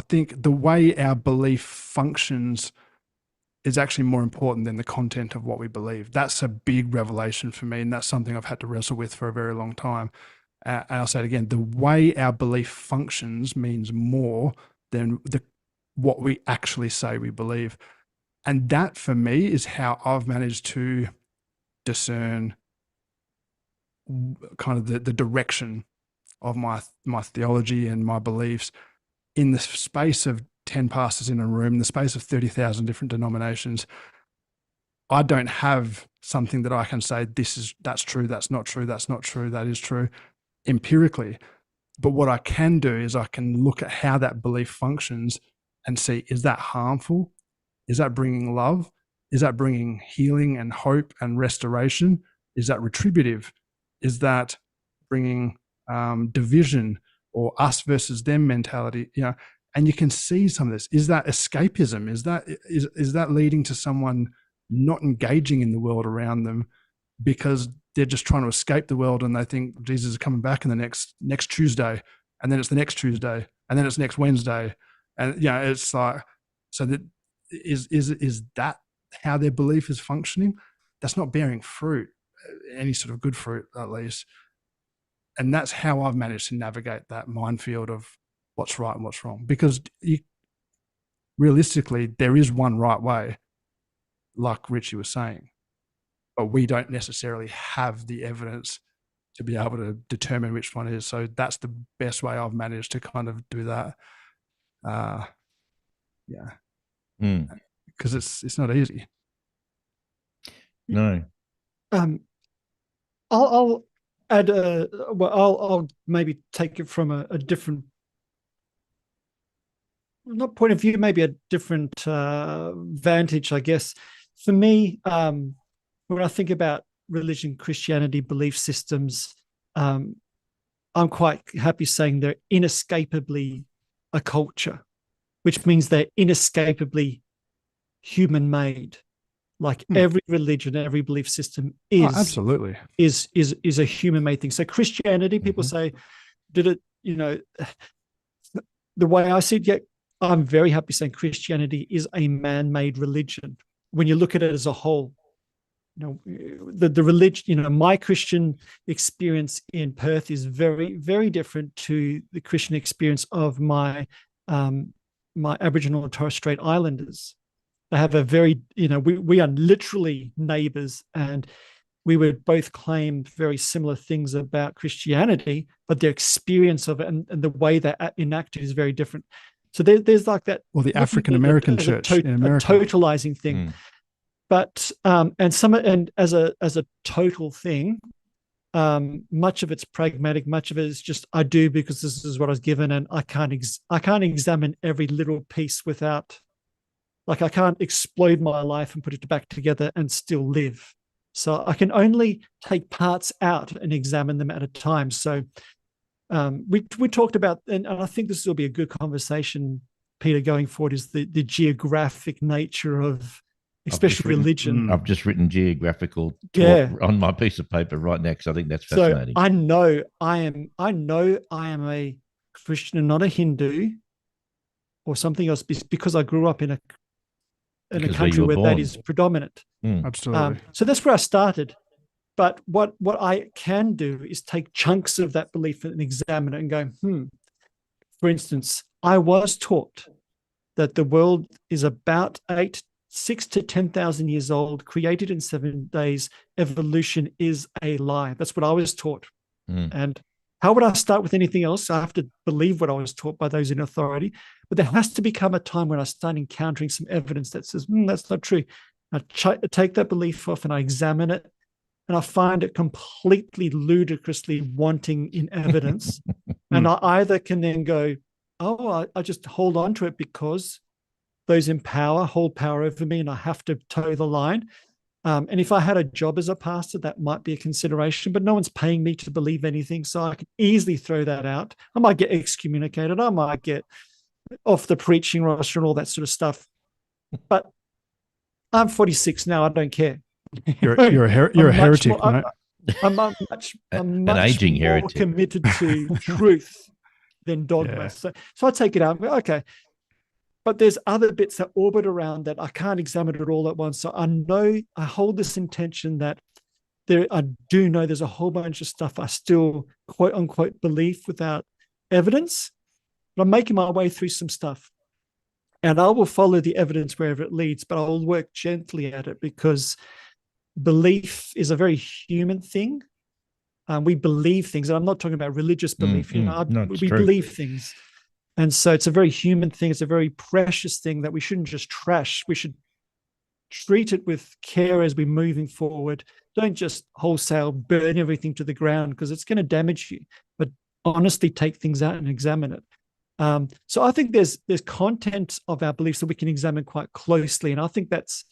think the way our belief functions is actually more important than the content of what we believe. That's a big revelation for me, and that's something I've had to wrestle with for a very long time. And I'll say it again, the way our belief functions means more than what we actually say we believe. And that, for me, is how I've managed to discern kind of the direction of my theology and my beliefs in the space of 10 pastors in a room, in the space of 30,000 different denominations. I don't have something that I can say, that's true, that's not true, that's not true, that is true, empirically. But what I can do is I can look at how that belief functions and see, is that harmful? Is that bringing love? Is that bringing healing and hope and restoration? Is that retributive? Is that bringing division or us versus them mentality? And you can see some of this. Is that escapism? Is that leading to someone not engaging in the world around them because they're just trying to escape the world and they think Jesus is coming back in the next Tuesday, and then it's the next Tuesday, and then it's next Wednesday, and it's like, so that is that how their belief is functioning? That's not bearing fruit, any sort of good fruit at least. And that's how I've managed to navigate that minefield of what's right and what's wrong. Because realistically, there is one right way, like Richie was saying, but we don't necessarily have the evidence to be able to determine which one is. So that's the best way I've managed to kind of do that. Because it's not easy. No. I'll add I'll maybe take it from a different, not point of view, maybe a different vantage, I guess. For me, when I think about religion, Christianity, belief systems, I'm quite happy saying they're inescapably a culture, which means they're inescapably human-made. Like every religion, every belief system absolutely is a human-made thing. So Christianity, people say, did it? The way I see it, yeah, I'm very happy saying Christianity is a man-made religion. When you look at it as a whole, the religion, my Christian experience in Perth is very, very different to the Christian experience of my Aboriginal and Torres Strait Islanders. They have a very, we are literally neighbors, and we would both claim very similar things about Christianity, but their experience of it and the way they enact it is very different. So there's like that. Well, the African American church in America, a totalizing thing. But and as a total thing, much of it's pragmatic, much of it is just I do because this is what I was given, and I can't examine every little piece without, like, I can't explode my life and put it back together and still live. So I can only take parts out and examine them at a time. So we talked about, and I think this will be a good conversation, Peter, going forward, is the geographic nature of especially religion. I've just written geographical talk on my piece of paper right next. I think that's fascinating. So I know I am a Christian and not a Hindu or something else, because I grew up in a country where that is predominant. Absolutely. So that's where I started. But what I can do is take chunks of that belief and examine it and go, For instance, I was taught that the world is about 6 to 10,000 years old, created in 7 days. Evolution is a lie. That's what I was taught. And How would I start with anything else? I have to believe what I was taught by those in authority. But there has to become a time when I start encountering some evidence that says, that's not true. I take that belief off and I examine it, and I find it completely ludicrously wanting in evidence. And I either can then go, oh, I just hold on to it because those in power hold power over me and I have to toe the line. And if I had a job as a pastor, that might be a consideration, but no one's paying me to believe anything. So I can easily throw that out. I might get excommunicated. I might get off the preaching roster and all that sort of stuff. But I'm 46 now. I don't care. You're a heretic, more, mate. I'm much an aging more heretic. committed to truth than dogma. Yeah. So I take it out. Okay. But there's other bits that orbit around that I can't examine it all at once. So I know I hold this intention that I do know there's a whole bunch of stuff I still quote unquote believe without evidence. But I'm making my way through some stuff. And I will follow the evidence wherever it leads, but I will work gently at it because belief is a very human thing. We believe things, and I'm not talking about religious belief. We true. believe things. And so it's a very human thing. It's a very precious thing that we shouldn't just trash. We should treat it with care as we're moving forward. Don't just wholesale burn everything to the ground because it's going to damage you, but honestly take things out and examine it. So I think there's content of our beliefs that we can examine quite closely. And I think that's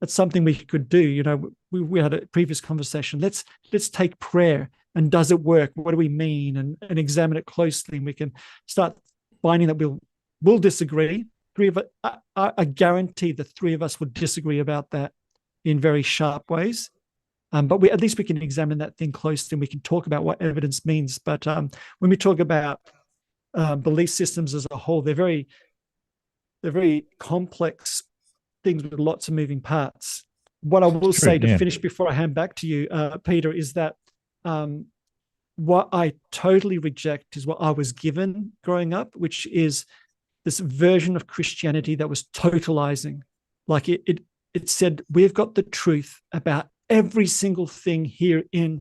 something we could do. You know, we had a previous conversation. Let's take prayer and does it work? What do we mean? And examine it closely. And we can start finding that we'll disagree. Three of it, I guarantee the three of us would disagree about that in very sharp ways. But at least we can examine that thing closely and we can talk about what evidence means. But when we talk about belief systems as a whole, they're very complex things with lots of moving parts. What I will say to finish before I hand back to you, Peter, is that what I totally reject is what I was given growing up, which is this version of Christianity that was totalizing. Like it said, we've got the truth about every single thing here in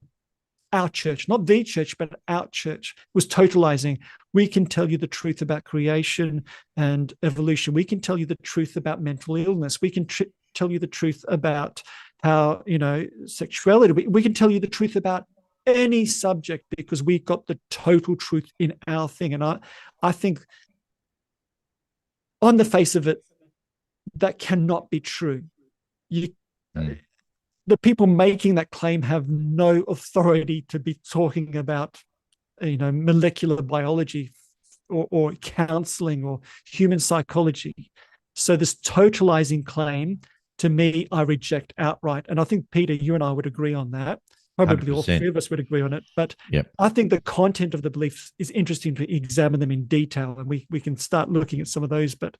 our church, not the church, but our church. It was totalizing. We can tell you the truth about creation and evolution. We can tell you the truth about mental illness. We can tell you the truth about how, sexuality. We can tell you the truth about any subject because we've got the total truth in our thing. And I think on the face of it, that cannot be true. The people making that claim have no authority to be talking about, molecular biology or counseling or human psychology. So this totalizing claim, to me, I reject outright. And I think, Peter, you and I would agree on that. Probably 100%. All three of us would agree on it. But I think the content of the beliefs is interesting to examine them in detail. And we can start looking at some of those. But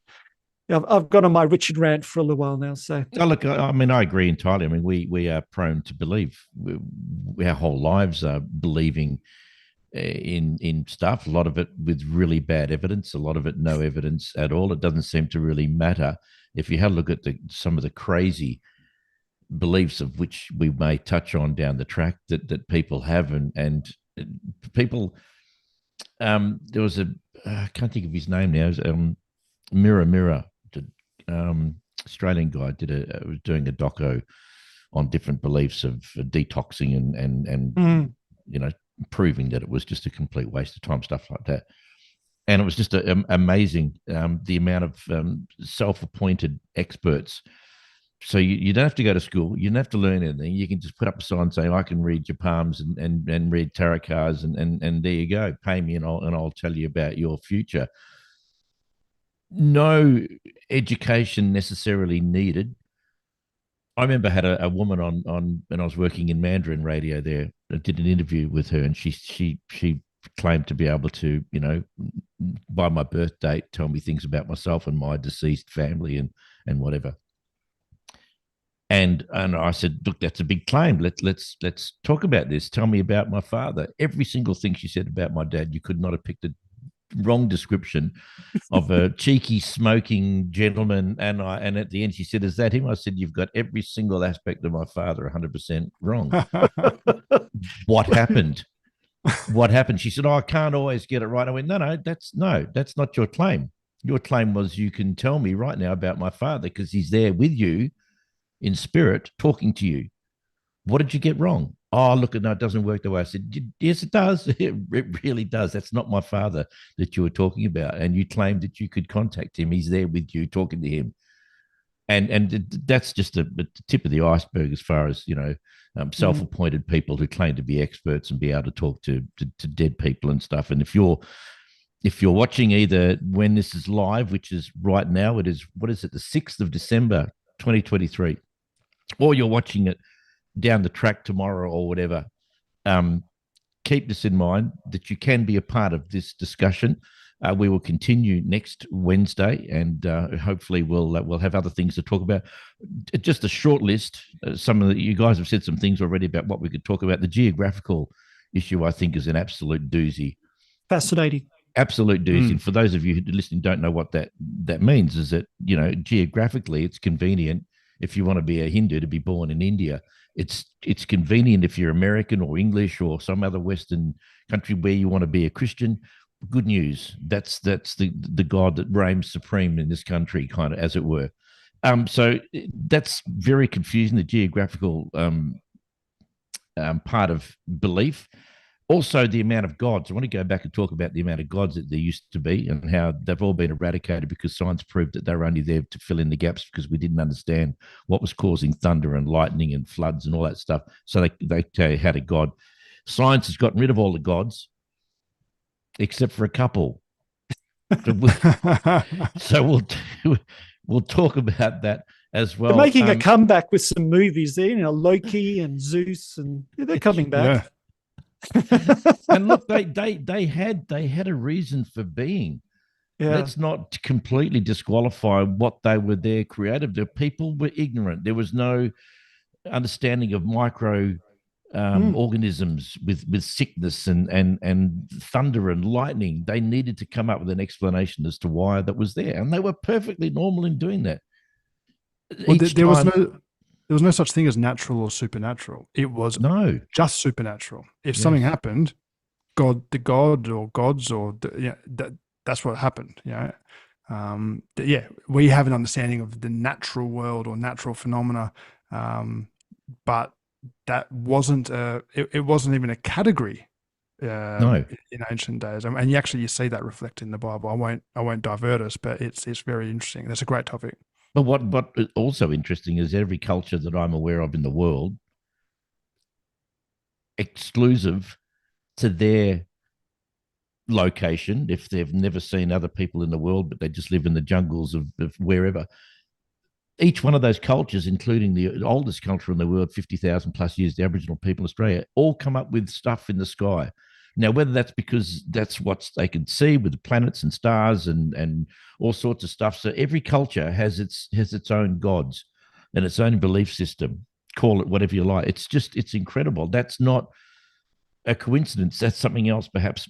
I've gone on my Richard rant for a little while now. So look, I mean, I agree entirely. I mean, we are prone to believe. Our whole lives are believing in stuff. A lot of it with really bad evidence. A lot of it no evidence at all. It doesn't seem to really matter. If you have a look at some of the crazy beliefs of which we may touch on down the track that people have, and people. There was I can't think of his name now. Mirror. Australian guy was doing a doco on different beliefs of detoxing and proving that it was just a complete waste of time, stuff like that. And it was just amazing the amount of self-appointed experts. So you don't have to go to school. You don't have to learn anything. You can just put up a sign saying, I can read your palms and read tarot cards and there you go. Pay me and I'll tell you about your future. No education necessarily needed. I remember I had a woman on when I was working in Mandarin radio there. I did an interview with her, and she claimed to be able to, by my birth date, tell me things about myself and my deceased family and whatever. And I said, look, that's a big claim. Let's talk about this. Tell me about my father. Every single thing she said about my dad, you could not have picked a wrong description of a cheeky smoking gentleman. And at the end she said, is that him? I said, you've got every single aspect of my father 100% wrong. What happened? What happened? She said, "Oh, I can't always get it right." I went, No, that's not your claim. Your claim was, you can tell me right now about my father because he's there with you in spirit talking to you. What did you get wrong? Oh, look, no, it doesn't work the way I said. Yes, it does. It really does. That's not my father that you were talking about. And you claimed that you could contact him. He's there with you talking to him. And that's just the tip of the iceberg as far as, self-appointed people who claim to be experts and be able to talk to dead people and stuff. And if you're watching either when this is live, which is right now, it is, what is it, the 6th of December, 2023, or you're watching it down the track tomorrow or whatever, keep this in mind that you can be a part of this discussion. We will continue next Wednesday, and hopefully we'll have other things to talk about. Just a short list. You guys have said some things already about what we could talk about. The geographical issue, I think, is an absolute doozy. Fascinating. Absolute doozy. And for those of you who listening don't know what that means, is that, geographically it's convenient if you want to be a Hindu to be born in India. It's convenient if you're American or English or some other Western country where you want to be a Christian. Good news. That's the God that reigns supreme in this country, kind of, as it were. So that's very confusing, the geographical part of belief. Also, the amount of gods. I want to go back and talk about the amount of gods that there used to be and how they've all been eradicated because science proved that they were only there to fill in the gaps because we didn't understand what was causing thunder and lightning and floods and all that stuff. So they had a god. Science has gotten rid of all the gods except for a couple. So we'll talk about that as well. They're making a comeback with some movies there, Loki and Zeus, and they're coming back. Yeah. And look, they had a reason for being. Yeah. Let's not completely disqualify what they were there creative. The people were ignorant. There was no understanding of micro organisms with sickness and thunder and lightning. They needed to come up with an explanation as to why that was there, and they were perfectly normal in doing that. Well, there was no such thing as natural or supernatural. It was just supernatural. If something happened, the god or gods or that's what happened. We have an understanding of the natural world or natural phenomena, but that wasn't it wasn't even a category in ancient days. And you see that reflected in the Bible. I won't divert us, but it's very interesting. That's a great topic. But what is also interesting is every culture that I'm aware of in the world, exclusive to their location, if they've never seen other people in the world, but they just live in the jungles of wherever, each one of those cultures, including the oldest culture in the world, 50,000 plus years, the Aboriginal people in Australia, all come up with stuff in the sky. Now, whether that's because that's what they can see with the planets and stars and all sorts of stuff. So every culture has its own gods and its own belief system. Call it whatever you like. It's incredible. That's not a coincidence. That's something else, perhaps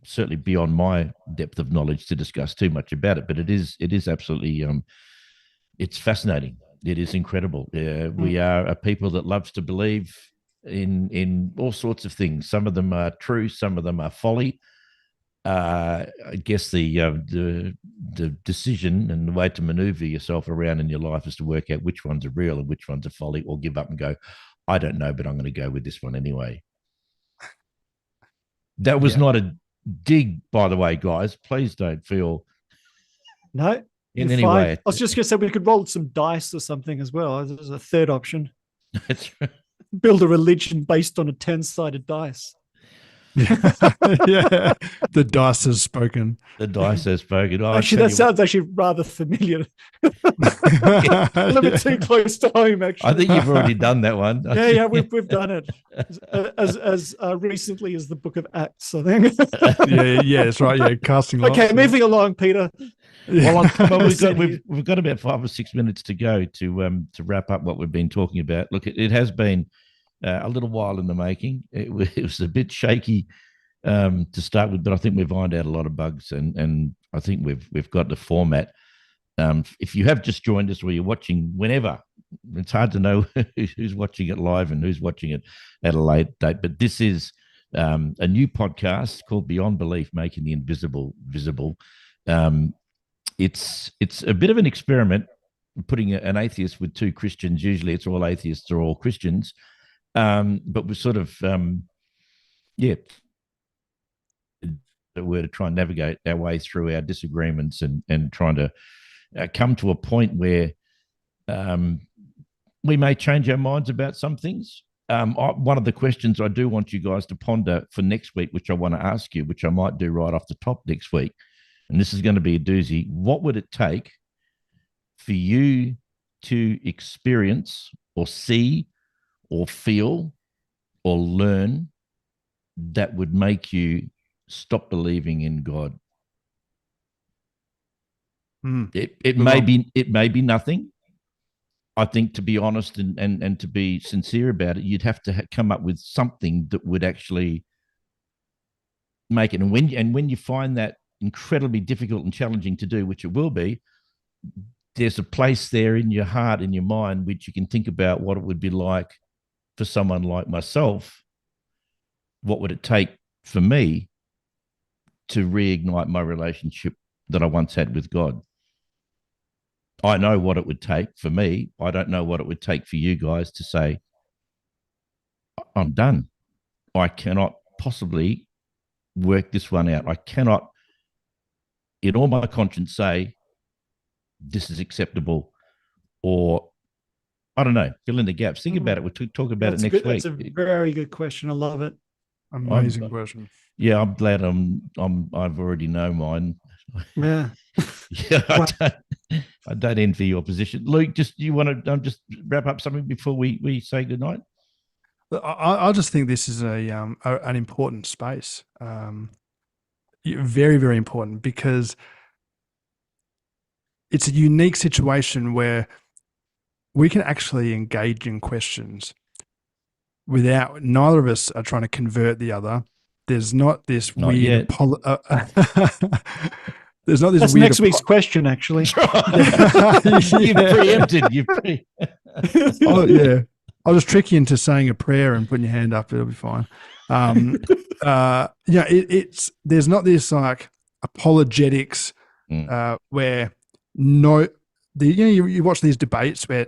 certainly beyond my depth of knowledge to discuss too much about it. But it is absolutely it's fascinating. It is incredible. We are a people that loves to believe in all sorts of things. Some of them are true, some of them are folly. I guess the decision and the way to maneuver yourself around in your life is to work out which ones are real and which ones are folly, or give up and go, I don't know, but I'm going to go with this one anyway. That was not a dig, by the way, guys. Please don't feel no in any way. I was just going to say we could roll some dice or something as well. There's a third option. That's right. Build a religion based on a 10-sided dice. Yeah, the dice has spoken. The dice has spoken. Oh, actually, that sounds actually rather familiar. A little bit too close to home, actually. I think you've already done that one. Yeah, we've done it as recently as the Book of Acts, I think. yeah, that's right. Yeah, casting lights. Okay, moving along, Peter. Well, we've got about 5 or 6 minutes to go to wrap up what we've been talking about. Look, it has been a little while in the making. It was a bit shaky to start with, but I think we've ironed out a lot of bugs, and I think we've got the format. If you have just joined us or you're watching whenever, it's hard to know who's watching it live and who's watching it at a late date. But this is a new podcast called Beyond Belief, Making the Invisible Visible. Um, it's a bit of an experiment, putting an atheist with two Christians. Usually it's all atheists or all Christians. But we're sort of, yeah, we're to try and navigate our way through our disagreements and trying to come to a point where um, we may change our minds about some things. One of the questions I do want you guys to ponder for next week, which I want to ask you, which I might do right off the top next week, and this is going to be a doozy. What would it take for you to experience or see or feel or learn that would make you stop believing in God? It may be nothing. I think, to be honest and to be sincere about it, you'd have to come up with something that would actually make it. And when you find that incredibly difficult and challenging to do, which it will be, there's a place there in your heart, in your mind, which you can think about what it would be like for someone like myself. What would it take for me to reignite my relationship that I once had with God? I know what it would take for me. I don't know what it would take for you guys to say, I'm done. I cannot possibly work this one out. I cannot, in all my conscience, say this is acceptable, or I don't know, fill in the gaps. Think about it. We'll talk about it next week. That's a very good question. I love it. Amazing question. Yeah, I'm glad I've already know mine. Yeah. Yeah, I don't envy your position. Luke, you want to just wrap up something before we say goodnight? I just think this is an important space. Very, very important, because it's a unique situation where we can actually engage in questions without, neither of us are trying to convert the other. There's not this weird there's not this That's weird next week's question, actually. You've preempted. Oh, yeah. I'll just trick you into saying a prayer and putting your hand up. It'll be fine. It's there's not this like apologetics where you watch these debates where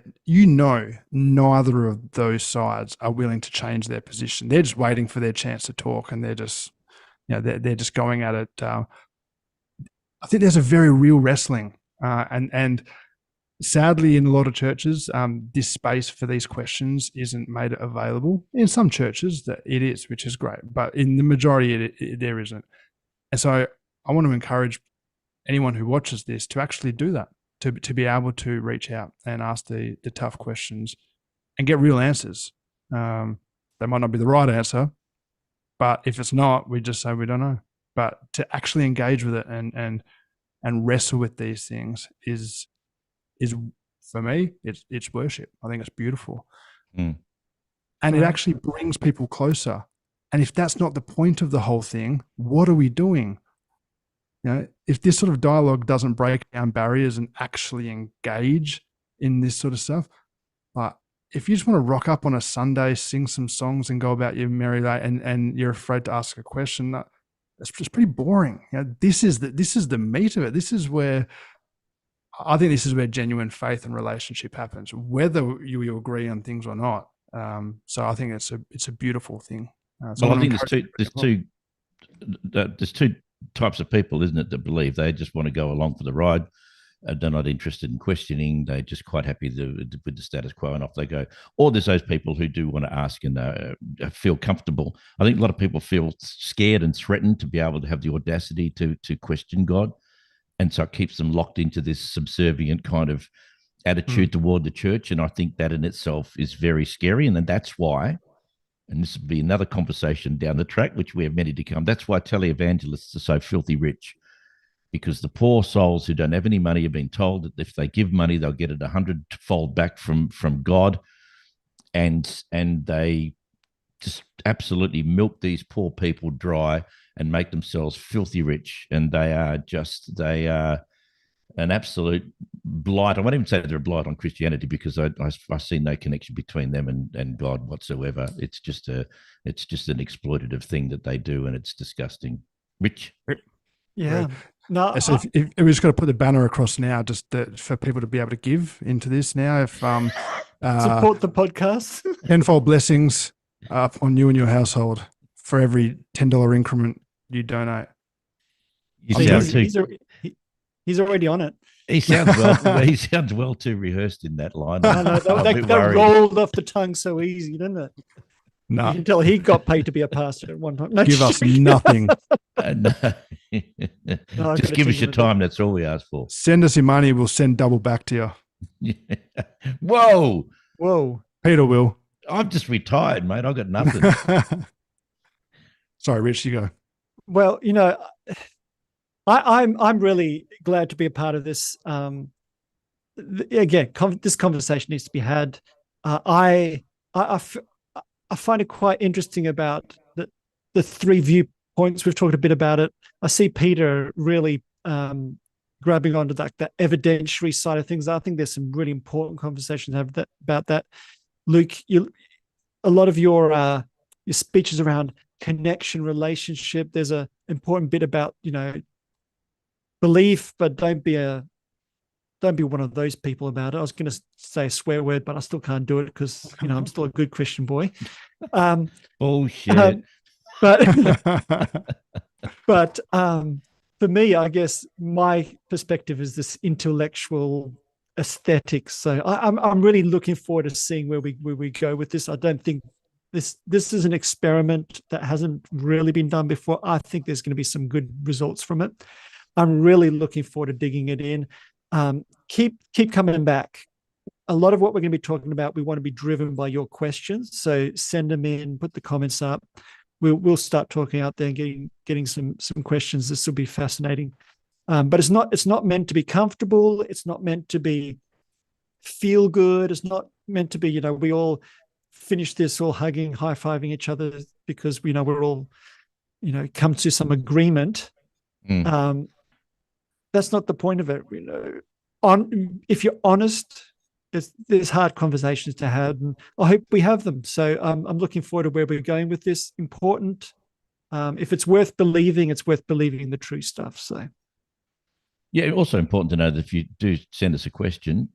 neither of those sides are willing to change their position. They're just waiting for their chance to talk, and they're just they're just going at it. I think there's a very real wrestling, and sadly, in a lot of churches, this space for these questions isn't made available. In some churches, that it is, which is great, but in the majority, there isn't. And so, I want to encourage anyone who watches this to actually do that, to be able to reach out and ask the tough questions and get real answers. They might not be the right answer, but if it's not, we just say we don't know. But to actually engage with it and wrestle with these things is for me, it's worship. I think it's beautiful. And it actually brings people closer. And if that's not the point of the whole thing, what are we doing? If this sort of dialogue doesn't break down barriers and actually engage in this sort of stuff, like if you just want to rock up on a Sunday, sing some songs and go about your merry day, and you're afraid to ask a question, that's just pretty boring. This is the meat of it. This is where I think genuine faith and relationship happens, whether you agree on things or not. So I think it's a beautiful thing. So I think there's two types of people, isn't it, that believe they just want to go along for the ride. They're not interested in questioning. They're just quite happy with the status quo, and off they go. Or there's those people who do want to ask and feel comfortable. I think a lot of people feel scared and threatened to be able to have the audacity to question God. And so it keeps them locked into this subservient kind of attitude toward the church. And I think that in itself is very scary. And then that's why, and this will be another conversation down the track, which we have many to come, that's why televangelists are so filthy rich. Because the poor souls who don't have any money have been told that if they give money, they'll get it 100-fold back from God. And they just absolutely milk these poor people dry and make themselves filthy rich. And they are an absolute blight. I won't even say they're a blight on Christianity, because I see no connection between them and God whatsoever. It's just an exploitative thing that they do, and it's disgusting. Rich? Yeah. No, So if we just got to put the banner across now, just for people to be able to give into this now. If support the podcast. tenfold blessings upon you and your household for every $10 increment you donate. He's already on it. He sounds well. He sounds well too rehearsed in that line. I know that rolled off the tongue so easy, didn't it? No. You can tell he got paid to be a pastor at one time. No, give us nothing. No. Just give us your time. That's all we ask for. Send us your money. We'll send double back to you. Whoa. Peter will. I've just retired, mate. I got nothing. Sorry, Rich, you go. Well, you know, I'm really glad to be a part of this. Again, this conversation needs to be had. I find it quite interesting about the three viewpoints. We've talked a bit about it. I see Peter really grabbing onto that evidentiary side of things. I think there's some really important conversations about that. Luke, a lot of your speeches around connection, relationship. There's an important bit about, you know, belief, but don't be one of those people about it. I was going to say a swear word, but I still can't do it because, you know, I'm still a good Christian boy. Bullshit. But for me, I guess my perspective is this intellectual aesthetics. So I'm really looking forward to seeing where we go with this. I don't think this is an experiment that hasn't really been done before. I think there's going to be some good results from it. I'm really looking forward to digging it in. Keep coming back. A lot of what we're going to be talking about, we want to be driven by your questions. So send them in, put the comments up. We'll start talking out there and getting some questions. This will be fascinating. But it's not meant to be comfortable. It's not meant to be feel good. It's not meant to be, you know, we all finish this all hugging, high-fiving each other because we know we're all, you know, come to some agreement. That's not the point of it. You know, if you're honest, there's hard conversations to have, and I hope we have them. So I'm looking forward to where we're going with this. Important. If it's worth believing, it's worth believing the true stuff. So. Yeah, also important to know that if you do send us a question,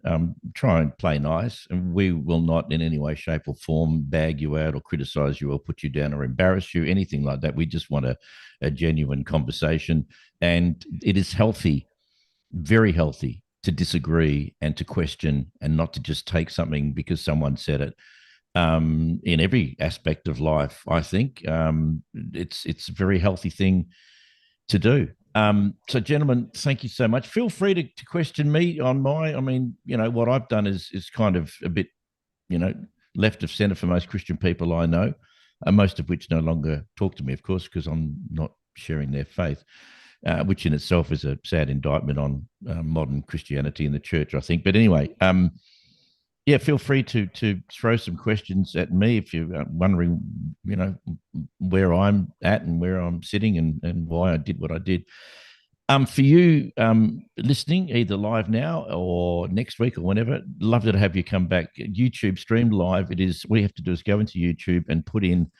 try and play nice, and we will not in any way, shape, or form bag you out or criticize you or put you down or embarrass you, anything like that. We just want a genuine conversation, and it is healthy, very healthy, to disagree and to question and not to just take something because someone said it. In every aspect of life, I think it's a very healthy thing to do. So, gentlemen, thank you so much. Feel free to question me on I mean, you know, what I've done is kind of a bit, you know, left of center for most Christian people I know, most of which no longer talk to me, of course, because I'm not sharing their faith, which in itself is a sad indictment on modern Christianity in the church, I think. But anyway, yeah, feel free to throw some questions at me if you're wondering, you know, where I'm at and where I'm sitting and why I did what I did. For you listening, either live now or next week or whenever, love to have you come back. YouTube stream live. All you have to do is go into YouTube and put in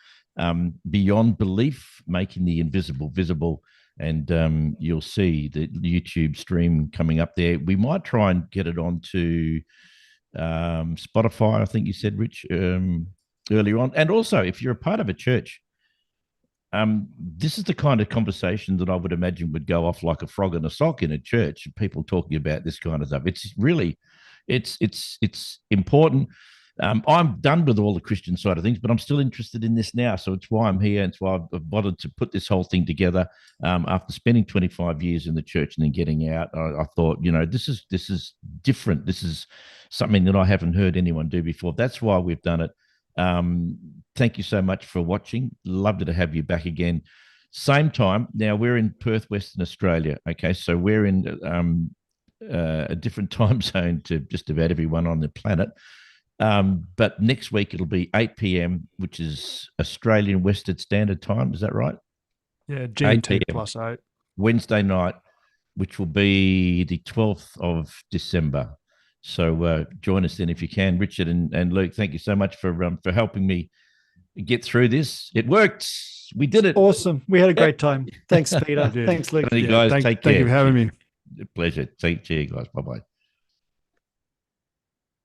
Beyond Belief, Making the Invisible Visible, and you'll see the YouTube stream coming up there. We might try and get it onto Spotify, I think you said, Rich, earlier on. And also, if you're a part of a church, this is the kind of conversation that I would imagine would go off like a frog in a sock in a church. People talking about this kind of stuff. It's really, it's important. I'm done with all the Christian side of things, but I'm still interested in this now. So it's why I'm here. It's why I've bothered to put this whole thing together. After spending 25 years in the church and then getting out, I thought, you know, this is different. This is something that I haven't heard anyone do before. That's why we've done it. Thank you so much for watching. Loved to have you back again. Same time. Now we're in Perth, Western Australia. Okay, so we're in a different time zone to just about everyone on the planet. But next week it'll be 8 p.m., which is Australian Western Standard Time. Is that right? Yeah, GMT plus 8. Wednesday night. which will be the 12th of December. So join us then if you can. Richard and Luke, thank you so much for helping me get through this. It worked. We did it. Awesome. We had a great time. Thanks, Peter. Thanks, Luke. You guys, take care. Thank you for having me. Pleasure. Take care, guys. Bye-bye.